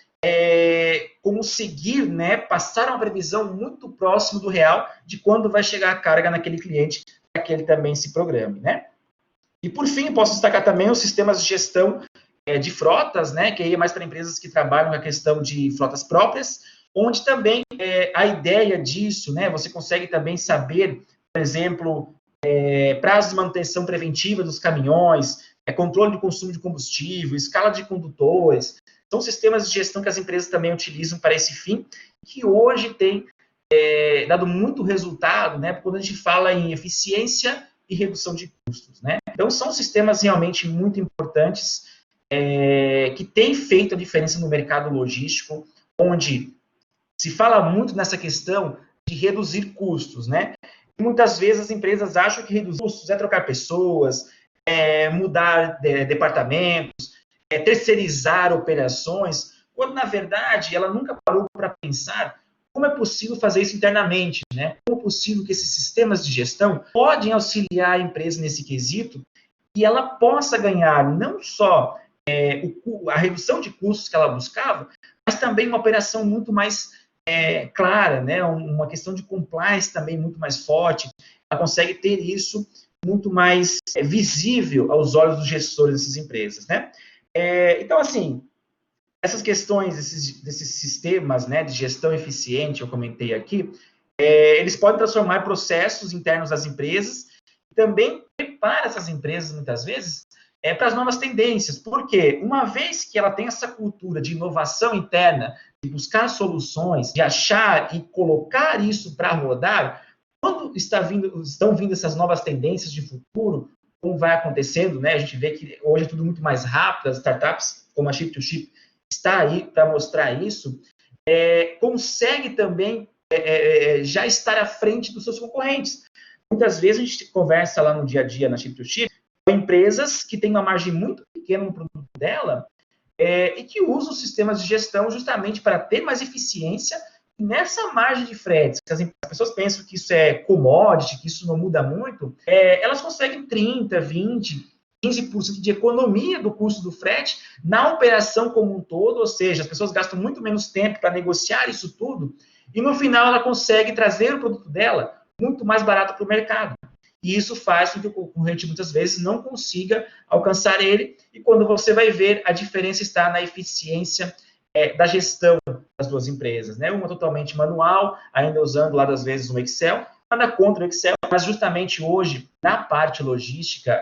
conseguir, né, passar uma previsão muito próximo do real de quando vai chegar a carga naquele cliente, para que ele também se programe, né? E, por fim, posso destacar também os sistemas de gestão de frotas, né, que aí é mais para empresas que trabalham com a questão de frotas próprias, onde também a ideia disso, né, você consegue também saber, por exemplo, prazo de manutenção preventiva dos caminhões, controle de consumo de combustível, escala de condutores. São sistemas de gestão que as empresas também utilizam para esse fim, que hoje tem dado muito resultado, né, quando a gente fala em eficiência e redução de custos, né? Então, são sistemas realmente muito importantes que têm feito a diferença no mercado logístico, onde se fala muito nessa questão de reduzir custos, né? E muitas vezes as empresas acham que reduzir custos é trocar pessoas, mudar departamentos, terceirizar operações, quando, na verdade, ela nunca parou para pensar como é possível fazer isso internamente, né? Como é possível que esses sistemas de gestão podem auxiliar a empresa nesse quesito e ela possa ganhar não só a redução de custos que ela buscava, mas também uma operação muito mais clara, né? Uma questão de compliance também muito mais forte. Ela consegue ter isso muito mais visível aos olhos dos gestores dessas empresas, né? Então, assim, essas questões desses sistemas, né, de gestão eficiente, eu comentei aqui, eles podem transformar processos internos das empresas e também prepara essas empresas, muitas vezes, para as novas tendências. Porque uma vez que ela tem essa cultura de inovação interna, de buscar soluções, de achar e colocar isso para rodar, quando estão vindo essas novas tendências de futuro, como vai acontecendo, né? A gente vê que hoje é tudo muito mais rápido, as startups, como a Ship2Ship, está aí para mostrar isso, consegue também já estar à frente dos seus concorrentes. Muitas vezes a gente conversa lá no dia a dia na Ship2Ship com empresas que têm uma margem muito pequena no produto dela e que usam sistemas de gestão justamente para ter mais eficiência nessa margem de fretes. As pessoas pensam que isso é commodity, que isso não muda muito, elas conseguem 30%, 20%, 15% de economia do custo do frete na operação como um todo, ou seja, as pessoas gastam muito menos tempo para negociar isso tudo, e no final ela consegue trazer o produto dela muito mais barato para o mercado. e isso faz com que o concorrente muitas vezes não consiga alcançar ele, e quando você vai ver, a diferença está na eficiência da gestão das duas empresas, né? Uma totalmente manual, ainda usando lá das vezes um Excel, nada contra o Excel, mas justamente hoje, na parte logística,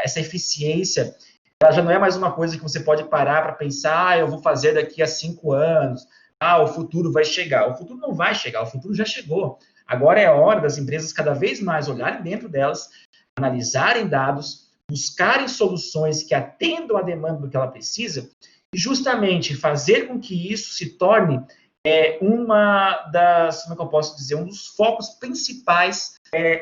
essa eficiência, ela já não é mais uma coisa que você pode parar para pensar, eu vou fazer daqui a 5 anos, o futuro vai chegar. O futuro não vai chegar, o futuro já chegou. Agora é a hora das empresas cada vez mais olharem dentro delas, analisarem dados, buscarem soluções que atendam a demanda do que ela precisa, e justamente fazer com que isso se torne uma das, como é que eu posso dizer, um dos focos principais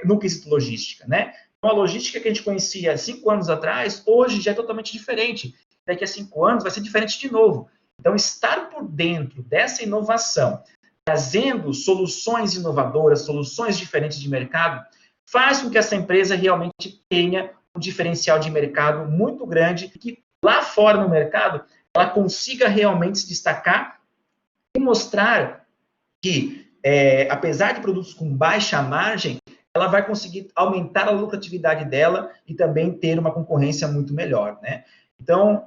no quesito logística, né? Então, a logística que a gente conhecia 5 anos atrás, hoje já é totalmente diferente. Daqui a 5 anos vai ser diferente de novo. Então, estar por dentro dessa inovação, trazendo soluções inovadoras, soluções diferentes de mercado, faz com que essa empresa realmente tenha um diferencial de mercado muito grande, que lá fora no mercado ela consiga realmente se destacar e mostrar que, apesar de produtos com baixa margem, ela vai conseguir aumentar a lucratividade dela e também ter uma concorrência muito melhor, né? Então,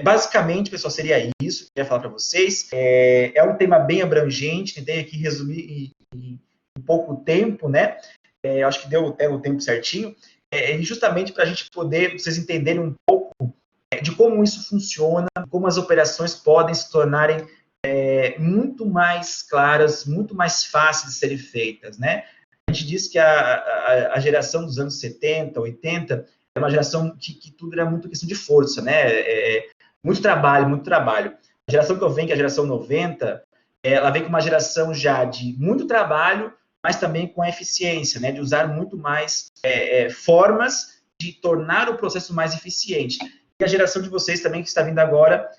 basicamente, pessoal, seria isso que eu ia falar para vocês. É um tema bem abrangente, tentei aqui resumir em pouco tempo, né? Acho que deu o tempo certinho. E justamente para a gente poder, vocês entenderem um pouco de como isso funciona, como as operações podem se tornarem muito mais claras, muito mais fáceis de serem feitas, né? A gente diz que a geração dos anos 70, 80, é uma geração que tudo era muito questão de força, né? Muito trabalho, muito trabalho. A geração que eu venho, que é a geração 90, ela vem com uma geração já de muito trabalho, mas também com a eficiência, né? De usar muito mais formas de tornar o processo mais eficiente. E a geração de vocês também, que está vindo agora,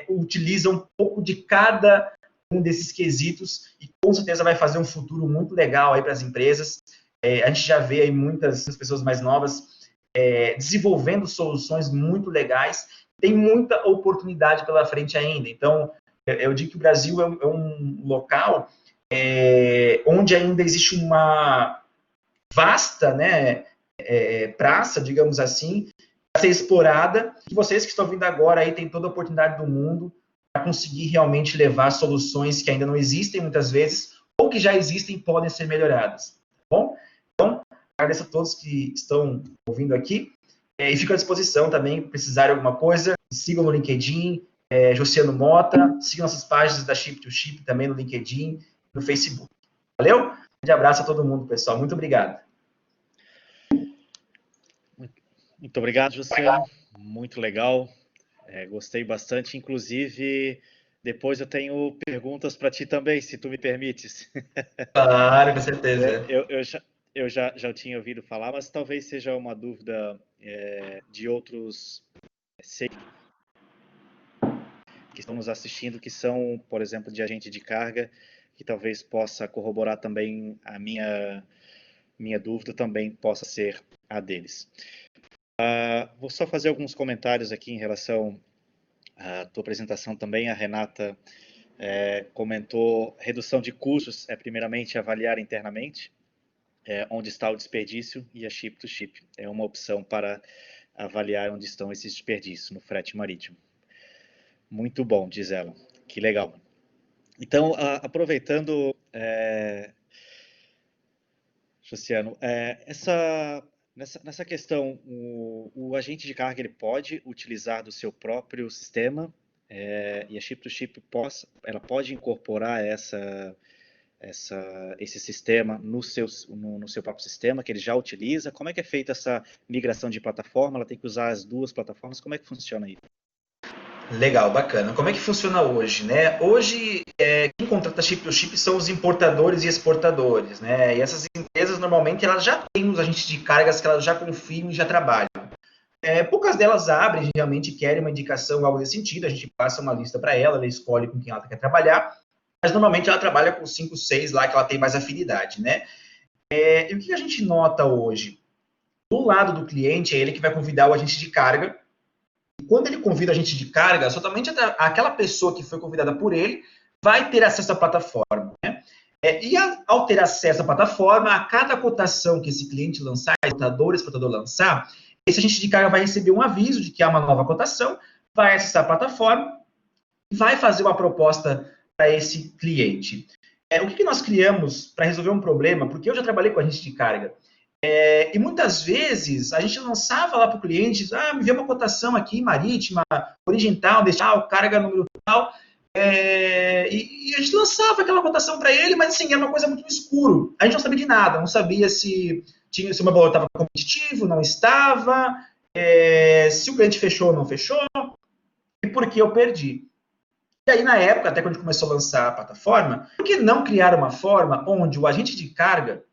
utiliza um pouco de cada um desses quesitos e com certeza vai fazer um futuro muito legal aí para as empresas. A gente já vê aí muitas pessoas mais novas desenvolvendo soluções muito legais. Tem muita oportunidade pela frente ainda. Então, eu digo que o Brasil é um local onde ainda existe uma vasta, né, praça, digamos assim, a ser explorada, e vocês que estão vindo agora aí têm toda a oportunidade do mundo para conseguir realmente levar soluções que ainda não existem muitas vezes, ou que já existem e podem ser melhoradas. Tá bom? Então, agradeço a todos que estão ouvindo aqui, e fico à disposição também, se precisarem de alguma coisa, sigam no LinkedIn, Josiano Mota, sigam nossas páginas da Ship to Ship também no LinkedIn, no Facebook. Valeu? Um grande abraço a todo mundo, pessoal. Muito obrigado. Muito obrigado, Josiano. Muito legal. Gostei bastante. Inclusive, depois eu tenho perguntas para ti também, se tu me permites. Claro, com certeza. Eu já tinha ouvido falar, mas talvez seja uma dúvida de outros que estão nos assistindo, que são, por exemplo, de agente de carga, que talvez possa corroborar também a minha dúvida, também possa ser a deles. Vou só fazer alguns comentários aqui em relação à tua apresentação também. A Renata comentou redução de custos, primeiramente avaliar internamente onde está o desperdício, e a Ship to Ship é uma opção para avaliar onde estão esses desperdícios no frete marítimo. Muito bom, diz ela. Que legal. Então, aproveitando, Josiano, nessa questão, o agente de carga ele pode utilizar do seu próprio sistema, e a Ship to Ship ela pode incorporar esse sistema no seu próprio sistema, que ele já utiliza. Como é que é feita essa migração de plataforma? Ela tem que usar as duas plataformas? Como é que funciona isso? Legal, bacana. Como é que funciona hoje, né? Hoje, quem contrata Ship to Ship são os importadores e exportadores, né? E essas empresas, normalmente, elas já têm os agentes de cargas que elas já confiam e já trabalham. Poucas delas abrem, realmente querem uma indicação, algo nesse sentido, a gente passa uma lista para ela escolhe com quem ela quer trabalhar, mas normalmente ela trabalha com 5, 6 lá que ela tem mais afinidade, né? E o que a gente nota hoje? Do lado do cliente, é ele que vai convidar o agente de carga. E quando ele convida o agente de carga, somente aquela pessoa que foi convidada por ele vai ter acesso à plataforma, né? Ao ter acesso à plataforma, a cada cotação que esse cliente lançar, exportador lançar, esse agente de carga vai receber um aviso de que há uma nova cotação, vai acessar a plataforma e vai fazer uma proposta para esse cliente. O que nós criamos para resolver um problema? Porque eu já trabalhei com agente de carga. E muitas vezes a gente lançava lá para o cliente, me vê uma cotação aqui, marítima, origem tal, deixar carga número tal, e a gente lançava aquela cotação para ele, mas assim, era uma coisa muito escuro. A gente não sabia de nada, não sabia se o meu valor estava competitivo, não estava, se o cliente fechou ou não fechou, e por que eu perdi. E aí, na época, até quando a gente começou a lançar a plataforma, por que não criar uma forma onde o agente de carga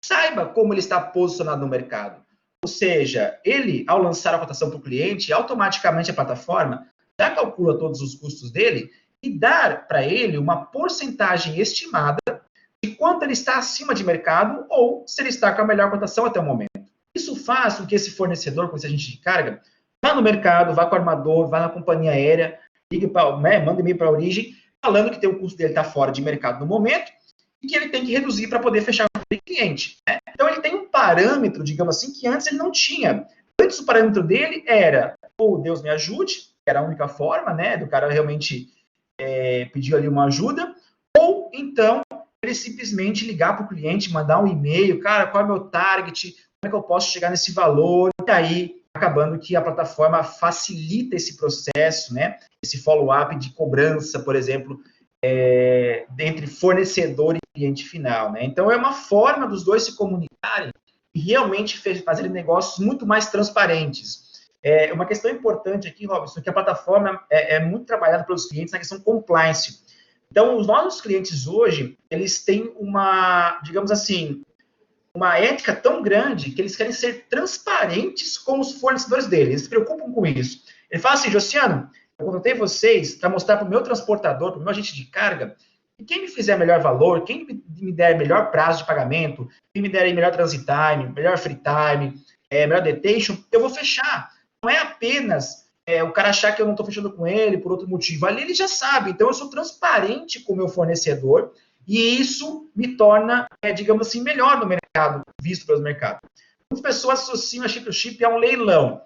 saiba como ele está posicionado no mercado? Ou seja, ele, ao lançar a cotação para o cliente, automaticamente a plataforma já calcula todos os custos dele e dar para ele uma porcentagem estimada de quanto ele está acima de mercado ou se ele está com a melhor cotação até o momento. Isso faz com que esse fornecedor, com esse agente de carga, vá no mercado, vá com o armador, vá na companhia aérea, manda e-mail para a origem, falando que o custo dele está fora de mercado no momento e que ele tem que reduzir para poder fechar com o cliente. Então, ele tem um parâmetro, digamos assim, que antes ele não tinha. Antes, o parâmetro dele era, ou Deus me ajude, que era a única forma, do cara realmente pedir ali uma ajuda, ou então ele simplesmente ligar para o cliente, mandar um e-mail, cara, qual é o meu target, como é que eu posso chegar nesse valor, e aí acabando que a plataforma facilita esse processo, esse follow-up de cobrança, por exemplo, entre fornecedor e cliente final. Então, é uma forma dos dois se comunicarem e realmente fazerem negócios muito mais transparentes. Uma questão importante aqui, Robson, que a plataforma é muito trabalhada pelos clientes na questão compliance. Então, os nossos clientes hoje, eles têm uma, digamos assim, uma ética tão grande que eles querem ser transparentes com os fornecedores deles. Eles se preocupam com isso. Ele fala assim, Josiano, eu contratei vocês para mostrar para o meu transportador, para o meu agente de carga, que quem me fizer melhor valor, quem me der melhor prazo de pagamento, quem me der melhor transit time, melhor free time, melhor detention, eu vou fechar. Não é apenas o cara achar que eu não estou fechando com ele por outro motivo. Ali ele já sabe. Então, eu sou transparente com o meu fornecedor e isso me torna, digamos assim, melhor no mercado, visto pelos mercados. Muitas pessoas associam a chip-to-chip a um leilão.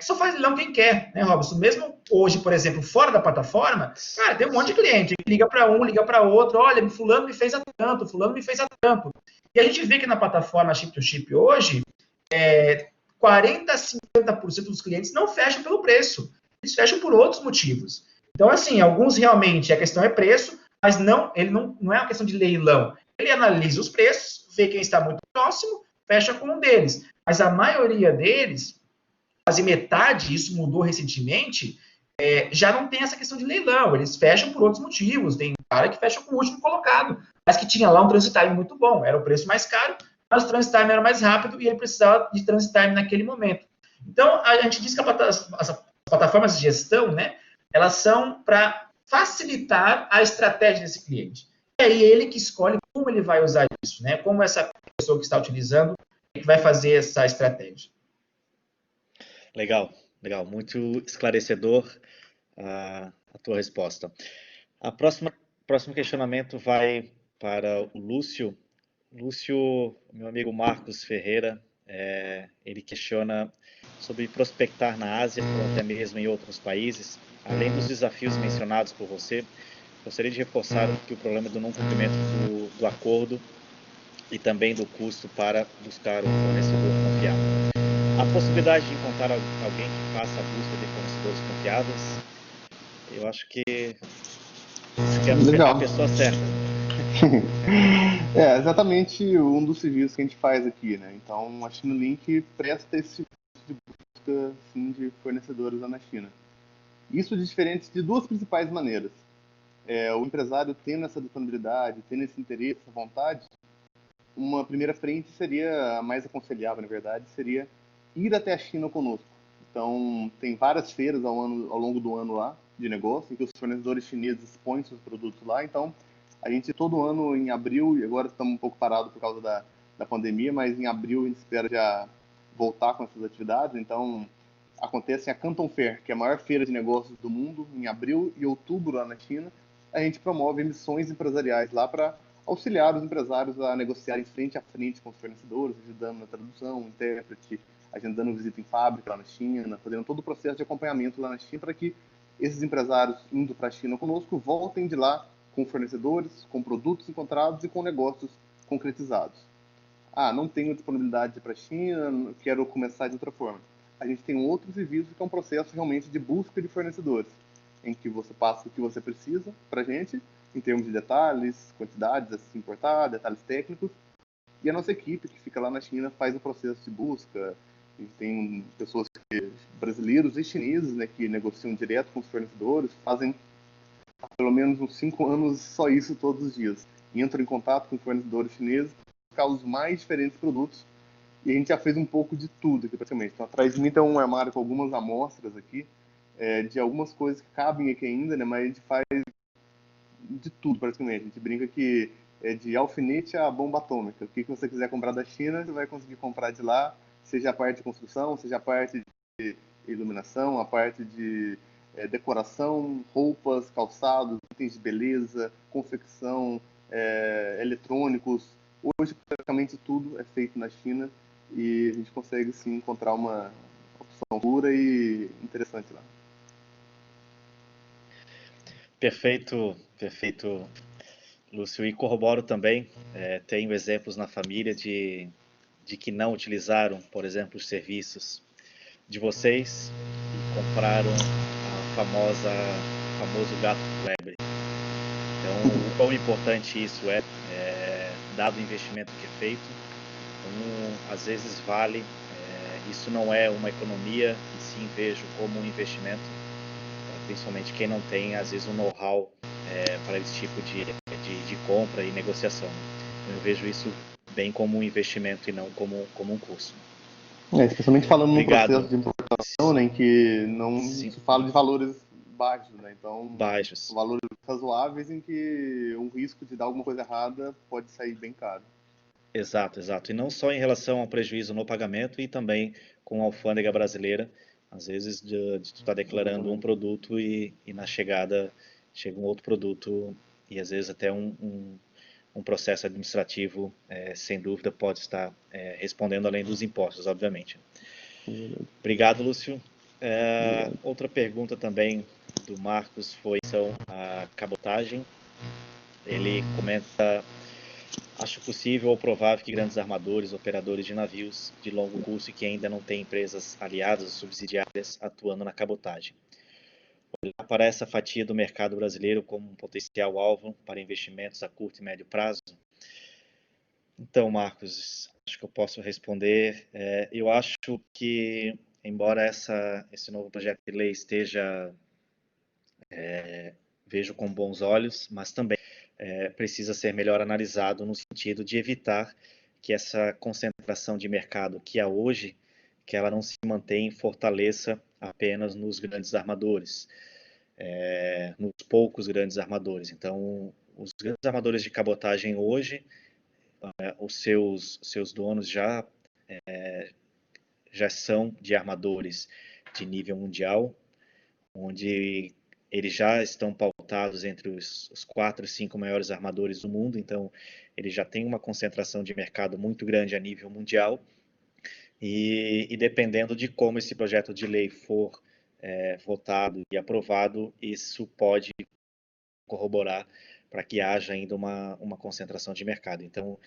Só faz leilão quem quer, né, Robson? Mesmo hoje, por exemplo, fora da plataforma, cara, tem um monte de cliente que liga para um, liga para outro, olha, fulano me fez a tanto, fulano me fez a tanto. E a gente vê que na plataforma chip-to-chip hoje, 40% a 50% dos clientes não fecham pelo preço. Eles fecham por outros motivos. Então, assim, alguns realmente a questão é preço, mas ele não é uma questão de leilão. Ele analisa os preços, vê quem está muito próximo, fecha com um deles. Mas a maioria deles, quase metade, isso mudou recentemente, já não tem essa questão de leilão. Eles fecham por outros motivos. Tem cara que fecha com o último colocado, mas que tinha lá um transit time muito bom. Era o preço mais caro, mas o transit time era mais rápido e ele precisava de transit time naquele momento. Então, a gente diz que as plataformas de gestão, elas são para facilitar a estratégia desse cliente. E aí ele que escolhe como ele vai usar isso, como essa pessoa que está utilizando é que vai fazer essa estratégia. Legal, legal. Muito esclarecedor a tua resposta. Próximo questionamento vai para o Lúcio. Lúcio, meu amigo Marcos Ferreira, ele questiona sobre prospectar na Ásia ou até mesmo em outros países. Além dos desafios mencionados por você, gostaria de reforçar que o problema do não cumprimento do acordo e também do custo para buscar um fornecedor confiável. A possibilidade de encontrar alguém que faça a busca de fornecedores confiáveis, eu acho que ficamos com a pessoa certa. Exatamente um dos serviços que a gente faz aqui, Então, a Chinalink presta esse tipo de busca assim, de fornecedores lá na China. Isso diferente de duas principais maneiras. O empresário tendo essa disponibilidade, tendo esse interesse, essa vontade, uma primeira frente seria, a mais aconselhável, na verdade, seria ir até a China conosco. Então, tem várias feiras ao longo do ano lá, de negócio, em que os fornecedores chineses expõem seus produtos lá. Então, a gente todo ano, em abril, e agora estamos um pouco parados por causa da pandemia, mas em abril a gente espera já voltar com essas atividades. Então, acontece a Canton Fair, que é a maior feira de negócios do mundo, em abril e outubro lá na China. a gente promove missões empresariais lá para auxiliar os empresários a negociarem frente a frente com os fornecedores, ajudando na tradução, intérprete, agendando visita em fábrica lá na China, fazendo todo o processo de acompanhamento lá na China para que esses empresários indo para a China conosco voltem de lá com fornecedores, com produtos encontrados e com negócios concretizados. Ah, não tenho disponibilidade para a China, quero começar de outra forma. A gente tem um outro serviço que é um processo realmente de busca de fornecedores, em que você passa o que você precisa para a gente, em termos de detalhes, quantidades a se importar, detalhes técnicos, e a nossa equipe que fica lá na China faz o processo de busca. A gente tem pessoas brasileiros e chineses, né, que negociam direto com os fornecedores, fazem há pelo menos uns 5 anos só isso todos os dias. Entram em contato com fornecedores chineses para buscar os mais diferentes produtos. E a gente já fez um pouco de tudo aqui, praticamente. Então, atrás de mim tem um armário com algumas amostras aqui, de algumas coisas que cabem aqui ainda, né? Mas a gente faz de tudo, praticamente. A gente brinca que é de alfinete a bomba atômica. O que você quiser comprar da China, você vai conseguir comprar de lá, seja a parte de construção, seja a parte de iluminação, a parte de decoração, roupas, calçados, itens de beleza, confecção, eletrônicos. Hoje, praticamente tudo é feito na China e a gente consegue, sim, encontrar uma opção pura e interessante lá. Perfeito, perfeito, Lúcio. E corroboro também, tenho exemplos na família de que não utilizaram, por exemplo, os serviços de vocês e compraram o famoso gato por lebre. Então, o quão importante isso dado o investimento que é feito. Então, às vezes vale, isso não é uma economia, e sim vejo como um investimento, principalmente quem não tem, às vezes, um know-how para esse tipo de compra e negociação. Eu vejo isso bem como um investimento e não como um custo. Especialmente falando num Obrigado. processo de importação, né, em que não Sim. se fala de valores baixos, né? Então, Baixos. valores razoáveis em que um risco de dar alguma coisa errada pode sair bem caro. Exato, exato. E não só em relação ao prejuízo no pagamento e também com a alfândega brasileira, às vezes de tu estar declarando um produto e na chegada chega um outro produto e às vezes até um processo administrativo, sem dúvida, pode estar respondendo além dos impostos, obviamente. Obrigado, Lúcio. Outra pergunta também do Marcos foi a cabotagem. Ele comenta: acho possível ou provável que grandes armadores, operadores de navios de longo curso e que ainda não têm empresas aliadas ou subsidiárias atuando na cabotagem. Olhar para essa fatia do mercado brasileiro como um potencial alvo para investimentos a curto e médio prazo? Então, Marcos, acho que eu posso responder. Eu acho que, embora esse novo projeto de lei vejo com bons olhos, mas também precisa ser melhor analisado no sentido de evitar que essa concentração de mercado que há hoje, que ela não se mantenha e fortaleça apenas nos grandes armadores, nos poucos grandes armadores. Então, os grandes armadores de cabotagem hoje, os seus donos já são de armadores de nível mundial, onde eles já estão pautados entre os 4 e 5 maiores armadores do mundo, então eles já têm uma concentração de mercado muito grande a nível mundial, e dependendo de como esse projeto de lei for votado e aprovado, isso pode corroborar para que haja ainda uma concentração de mercado. Então,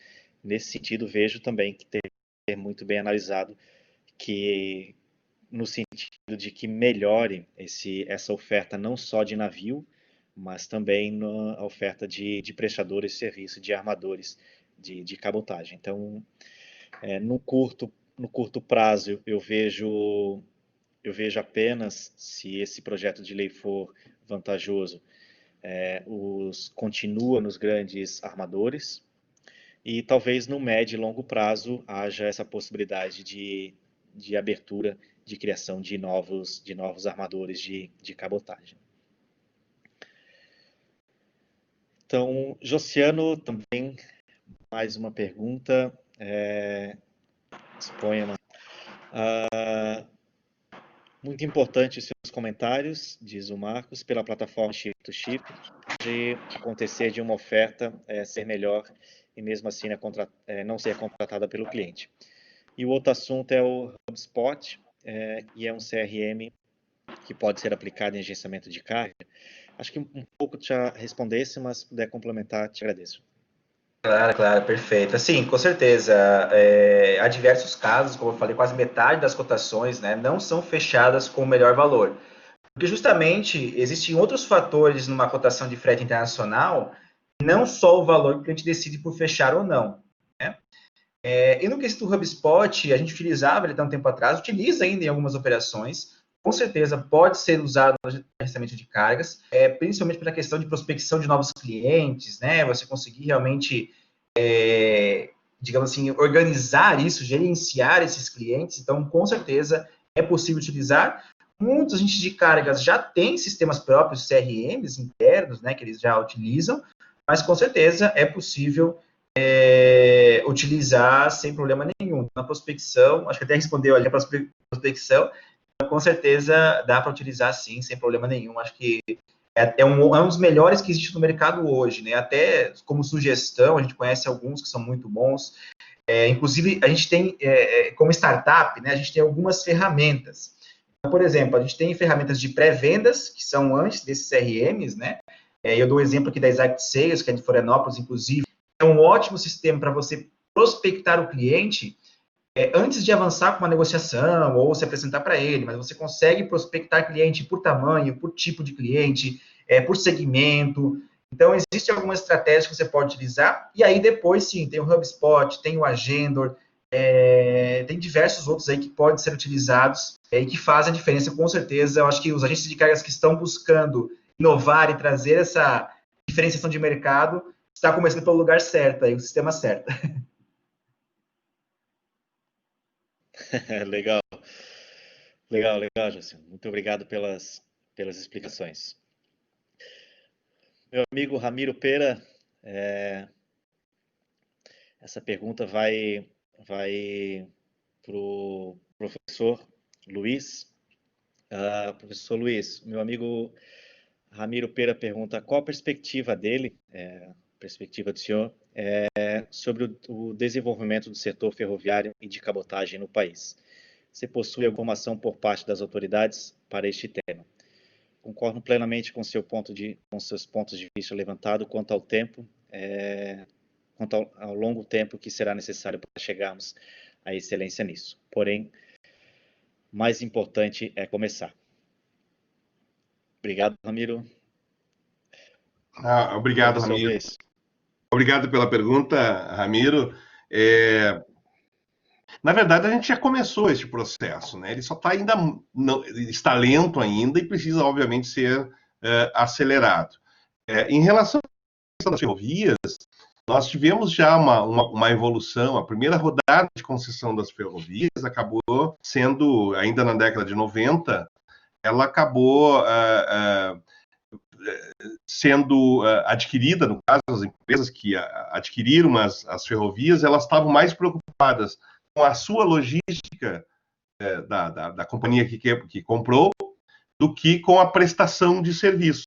nesse sentido, vejo também que ter muito bem analisado que no sentido de que melhore essa oferta não só de navio, mas também na oferta de prestadores de serviço, de armadores de cabotagem. Então, no curto prazo, eu vejo apenas, se esse projeto de lei for vantajoso, continua nos grandes armadores, e talvez no médio e longo prazo haja essa possibilidade de abertura, de criação de novos armadores de cabotagem. Então, Josiano, também mais uma pergunta. Exponha. Muito importante os seus comentários, diz o Marcos, pela plataforma Chip to Chip. pode acontecer de uma oferta ser melhor e mesmo assim não ser contratada pelo cliente. E o outro assunto é o HubSpot, e é um CRM que pode ser aplicado em agenciamento de carga. Acho que um pouco já respondesse, mas se puder complementar, te agradeço. Claro, claro, perfeito. Assim, com certeza, há diversos casos, como eu falei, quase metade das cotações, né, não são fechadas com o melhor valor. Porque justamente existem outros fatores numa cotação de frete internacional, não só o valor que o cliente decide por fechar ou não, né? E no quesito do HubSpot, a gente utilizava ele há um tempo atrás, utiliza ainda em algumas operações, com certeza pode ser usado no gerenciamento de cargas, principalmente para a questão de prospecção de novos clientes, né? Você conseguir realmente, digamos assim, organizar isso, gerenciar esses clientes. Então, com certeza, é possível utilizar. Muitos agentes de cargas já têm sistemas próprios, CRMs internos, né? Que eles já utilizam, mas com certeza é possível utilizar sem problema nenhum. Na prospecção, acho que até respondeu ali a prospecção, com certeza dá para utilizar sim, sem problema nenhum. Acho que é um dos melhores que existe no mercado hoje, né? Até como sugestão, a gente conhece alguns que são muito bons. Inclusive, a gente tem, como startup, né, a gente tem algumas ferramentas. Então, por exemplo, a gente tem ferramentas de pré-vendas, que são antes desses CRMs, né? Eu dou um exemplo aqui da Exact Sales, que é de Florianópolis, inclusive. É um ótimo sistema para você prospectar o cliente antes de avançar com uma negociação ou se apresentar para ele, mas você consegue prospectar cliente por tamanho, por tipo de cliente, por segmento. Então, existem algumas estratégias que você pode utilizar, e aí depois, sim, tem o HubSpot, tem o Agendor, tem diversos outros aí que podem ser utilizados e que fazem a diferença, com certeza. Eu acho que os agentes de cargas que estão buscando inovar e trazer essa diferenciação de mercado está começando pelo lugar certo, aí, o sistema certo. Legal, legal, legal, José. Muito obrigado pelas explicações. Meu amigo Ramiro Pera, essa pergunta vai para o professor Luiz. Professor Luiz, meu amigo Ramiro Pera pergunta qual a perspectiva dele, perspectiva do senhor, sobre o desenvolvimento do setor ferroviário e de cabotagem no país. Você possui alguma ação por parte das autoridades para este tema? Concordo plenamente com seus pontos de vista levantados quanto ao tempo, quanto ao longo tempo que será necessário para chegarmos à excelência nisso. Porém, mais importante é começar. Obrigado, Ramiro. Obrigado, Ramiro. Obrigado pela pergunta, Ramiro. Na verdade, a gente já começou este processo, né? Ele só está lento ainda e precisa, obviamente, ser acelerado. Em relação à questão das ferrovias, nós tivemos já uma evolução. A primeira rodada de concessão das ferrovias acabou sendo, ainda na década de 90, ela acabou sendo adquirida, no caso, as empresas que adquiriram as ferrovias, elas estavam mais preocupadas com a sua logística da companhia que comprou do que com a prestação de serviço.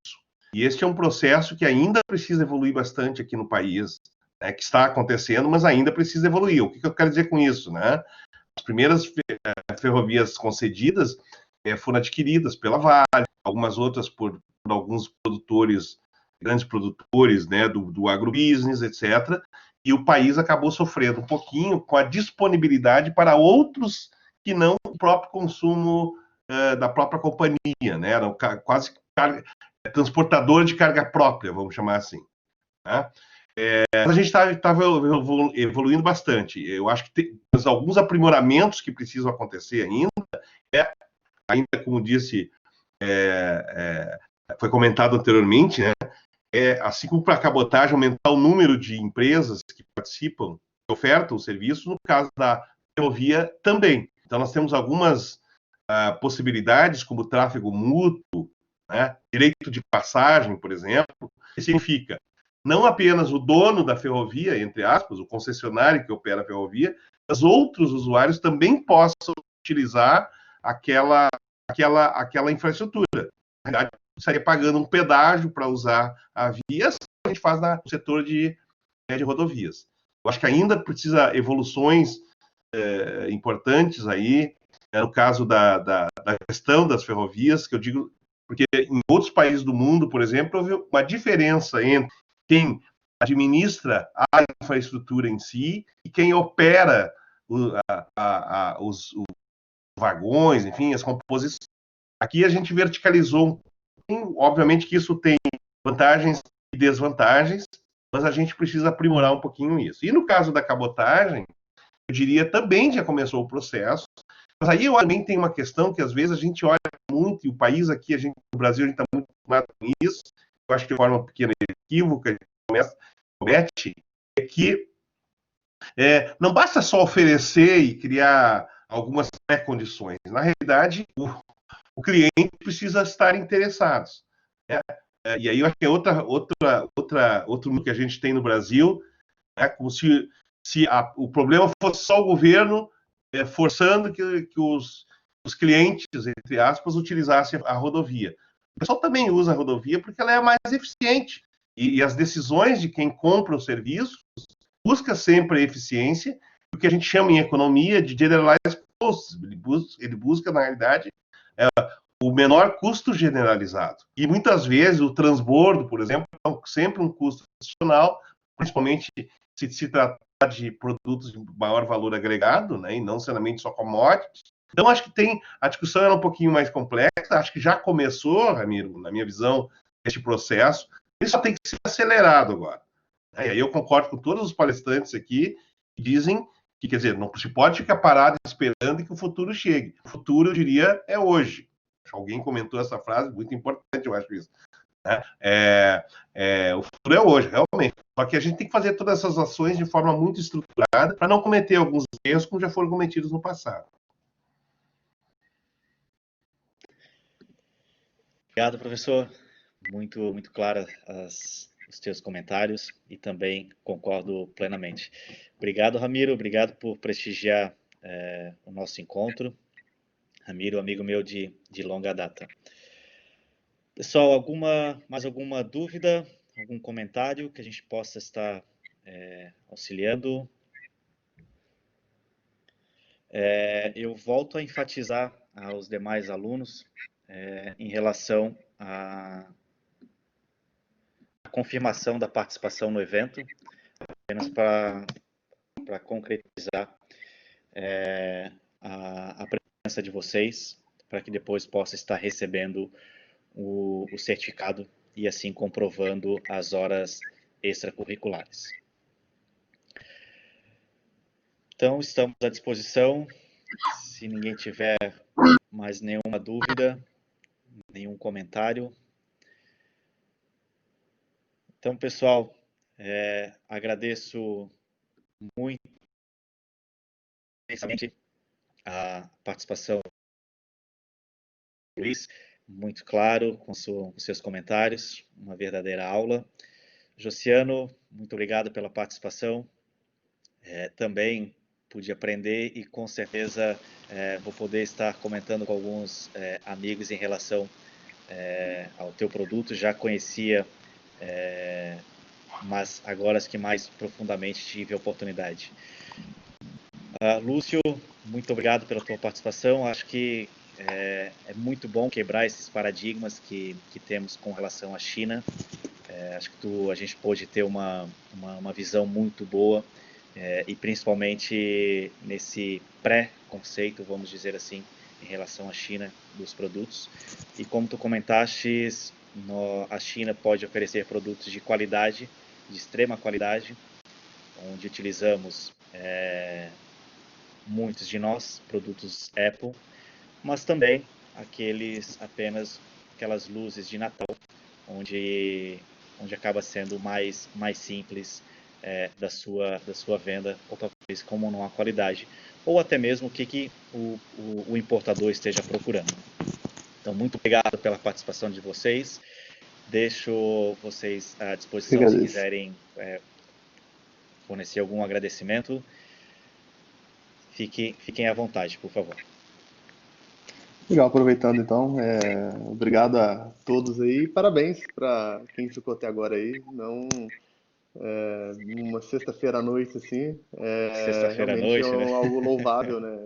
E este é um processo que ainda precisa evoluir bastante aqui no país, né, que está acontecendo, mas ainda precisa evoluir. O que eu quero dizer com isso, né? As primeiras ferrovias concedidas foram adquiridas pela Vale, algumas outras por alguns produtores, grandes produtores, né, do agrobusiness, etc., e o país acabou sofrendo um pouquinho com a disponibilidade para outros que não o próprio consumo da própria companhia, né? Era quase transportador de carga própria, vamos chamar assim. Né? A gente estava evoluindo bastante. Eu acho que tem alguns aprimoramentos que precisam acontecer ainda como disse, foi comentado anteriormente, né? Assim como para a cabotagem, aumentar o número de empresas que participam, que ofertam o serviço, no caso da ferrovia também. Então, nós temos algumas possibilidades, como tráfego mútuo, né? Direito de passagem, por exemplo, que significa não apenas o dono da ferrovia, entre aspas, o concessionário que opera a ferrovia, mas outros usuários também possam utilizar aquela infraestrutura. Na verdade, estaria pagando um pedágio para usar a via, assim a gente faz no setor de rodovias. Eu acho que ainda precisa evoluções importantes aí, no caso da gestão das ferrovias, que eu digo, porque em outros países do mundo, por exemplo, houve uma diferença entre quem administra a infraestrutura em si e quem opera os vagões, enfim, as composições. Aqui a gente verticalizou obviamente que isso tem vantagens e desvantagens, mas a gente precisa aprimorar um pouquinho isso. E no caso da cabotagem, eu diria também já começou o processo, mas aí eu também tem uma questão que às vezes a gente olha muito, e o país aqui, no Brasil, a gente está muito acostumado com isso, eu acho que de forma pequena equívoca, a gente comete, é que não basta só oferecer e criar algumas pré-condições. Na realidade, o cliente precisa estar interessado. Né? E aí eu acho que é outro mundo que a gente tem no Brasil, como se o problema fosse só o governo forçando que os clientes, entre aspas, utilizassem a rodovia. O pessoal também usa a rodovia porque ela é mais eficiente. E as decisões de quem compra o serviço busca sempre a eficiência, o que a gente chama em economia de generalized costs. Ele busca, na realidade, o menor custo generalizado. E muitas vezes o transbordo, por exemplo, é sempre um custo adicional, principalmente se tratar de produtos de maior valor agregado, né, e não necessariamente só commodities. Então, acho que a discussão era um pouquinho mais complexa, acho que já começou, Ramiro, na minha visão, este processo, ele só tem que ser acelerado agora. E aí eu concordo com todos os palestrantes aqui que dizem que, quer dizer, não se pode ficar parado esperando que o futuro chegue. O futuro, eu diria, é hoje. Alguém comentou essa frase, muito importante, eu acho isso. O futuro é hoje, realmente. Só que a gente tem que fazer todas essas ações de forma muito estruturada para não cometer alguns erros como já foram cometidos no passado. Obrigado, professor. Muito, muito clara os teus comentários e também concordo plenamente. Obrigado, Ramiro. Obrigado por prestigiar o nosso encontro. Ramiro, amigo meu de longa data. Pessoal, mais alguma dúvida, algum comentário que a gente possa estar auxiliando? Eu volto a enfatizar aos demais alunos em relação à confirmação da participação no evento, apenas para concretizar a presença de vocês, para que depois possa estar recebendo o certificado e assim comprovando as horas extracurriculares. Então, estamos à disposição. Se ninguém tiver mais nenhuma dúvida, nenhum comentário. Então, pessoal, agradeço muito intensamente a participação do Luiz, muito claro com seus comentários, uma verdadeira aula. Josiano, muito obrigado pela participação. Também pude aprender e com certeza vou poder estar comentando com alguns amigos em relação ao teu produto. Já conhecia, mas agora que mais profundamente tive a oportunidade. Lúcio, muito obrigado pela tua participação. Acho que é muito bom quebrar esses paradigmas que temos com relação à China. Acho que a gente pôde ter uma visão muito boa e principalmente nesse pré-conceito, vamos dizer assim, em relação à China dos produtos. E como tu comentaste, a China pode oferecer produtos de qualidade, de extrema qualidade, onde utilizamos muitos de nós, produtos Apple, mas também aquelas luzes de Natal, onde acaba sendo mais simples da sua venda, ou talvez como não há qualidade, ou até mesmo o que o importador esteja procurando. Então, muito obrigado pela participação de vocês. Deixo vocês à disposição se quiserem fornecer algum agradecimento. Fiquem à vontade, por favor. Legal, aproveitando então, obrigado a todos aí, parabéns para quem ficou até agora aí, não uma sexta-feira à noite assim, Sexta-feira à realmente noite, né? algo louvável, né?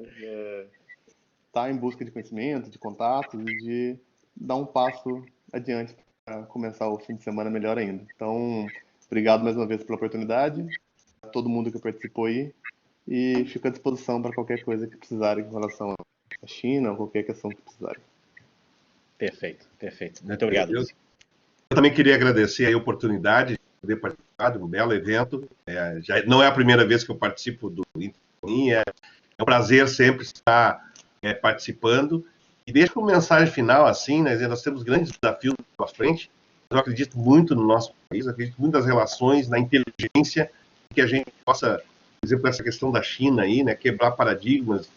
Tá em busca de conhecimento, de contatos e de dar um passo adiante para começar o fim de semana melhor ainda. Então, obrigado mais uma vez pela oportunidade, a todo mundo que participou aí e fico à disposição para qualquer coisa que precisarem em relação à China ou qualquer questão que precisarem. Perfeito, perfeito. Muito obrigado, Eu Lúcio. também queria agradecer a oportunidade de poder participar de um belo evento. Já não é a primeira vez que eu participo do Intercomin, é um prazer sempre estar participando. E deixo uma mensagem final, assim, né, nós temos grandes desafios pela frente. Eu acredito muito no nosso país, acredito muito nas relações, na inteligência, que a gente possa, por exemplo, essa questão da China aí, né, quebrar paradigmas.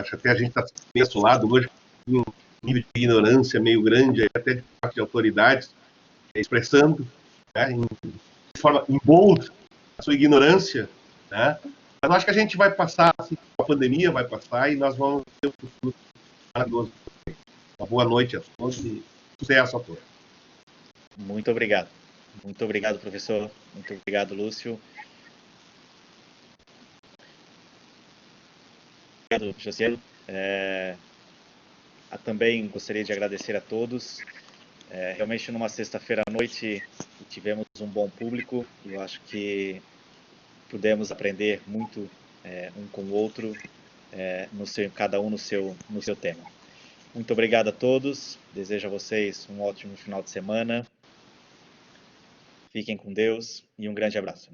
Acho que até a gente está meio assolado hoje, um nível de ignorância meio grande, até de parte de autoridades, expressando, né, de forma em bold a sua ignorância, né? Mas eu acho que a gente vai passar, assim, a pandemia vai passar e nós vamos ter um futuro maravilhoso. Uma boa noite a todos e sucesso a todos. Muito obrigado. Muito obrigado, professor. Muito obrigado, Lúcio. Obrigado, Josiel. Também gostaria de agradecer a todos. Realmente, numa sexta-feira à noite, tivemos um bom público. Eu acho que pudemos aprender muito um com o outro, cada um no seu tema. Muito obrigado a todos. Desejo a vocês um ótimo final de semana. Fiquem com Deus e um grande abraço.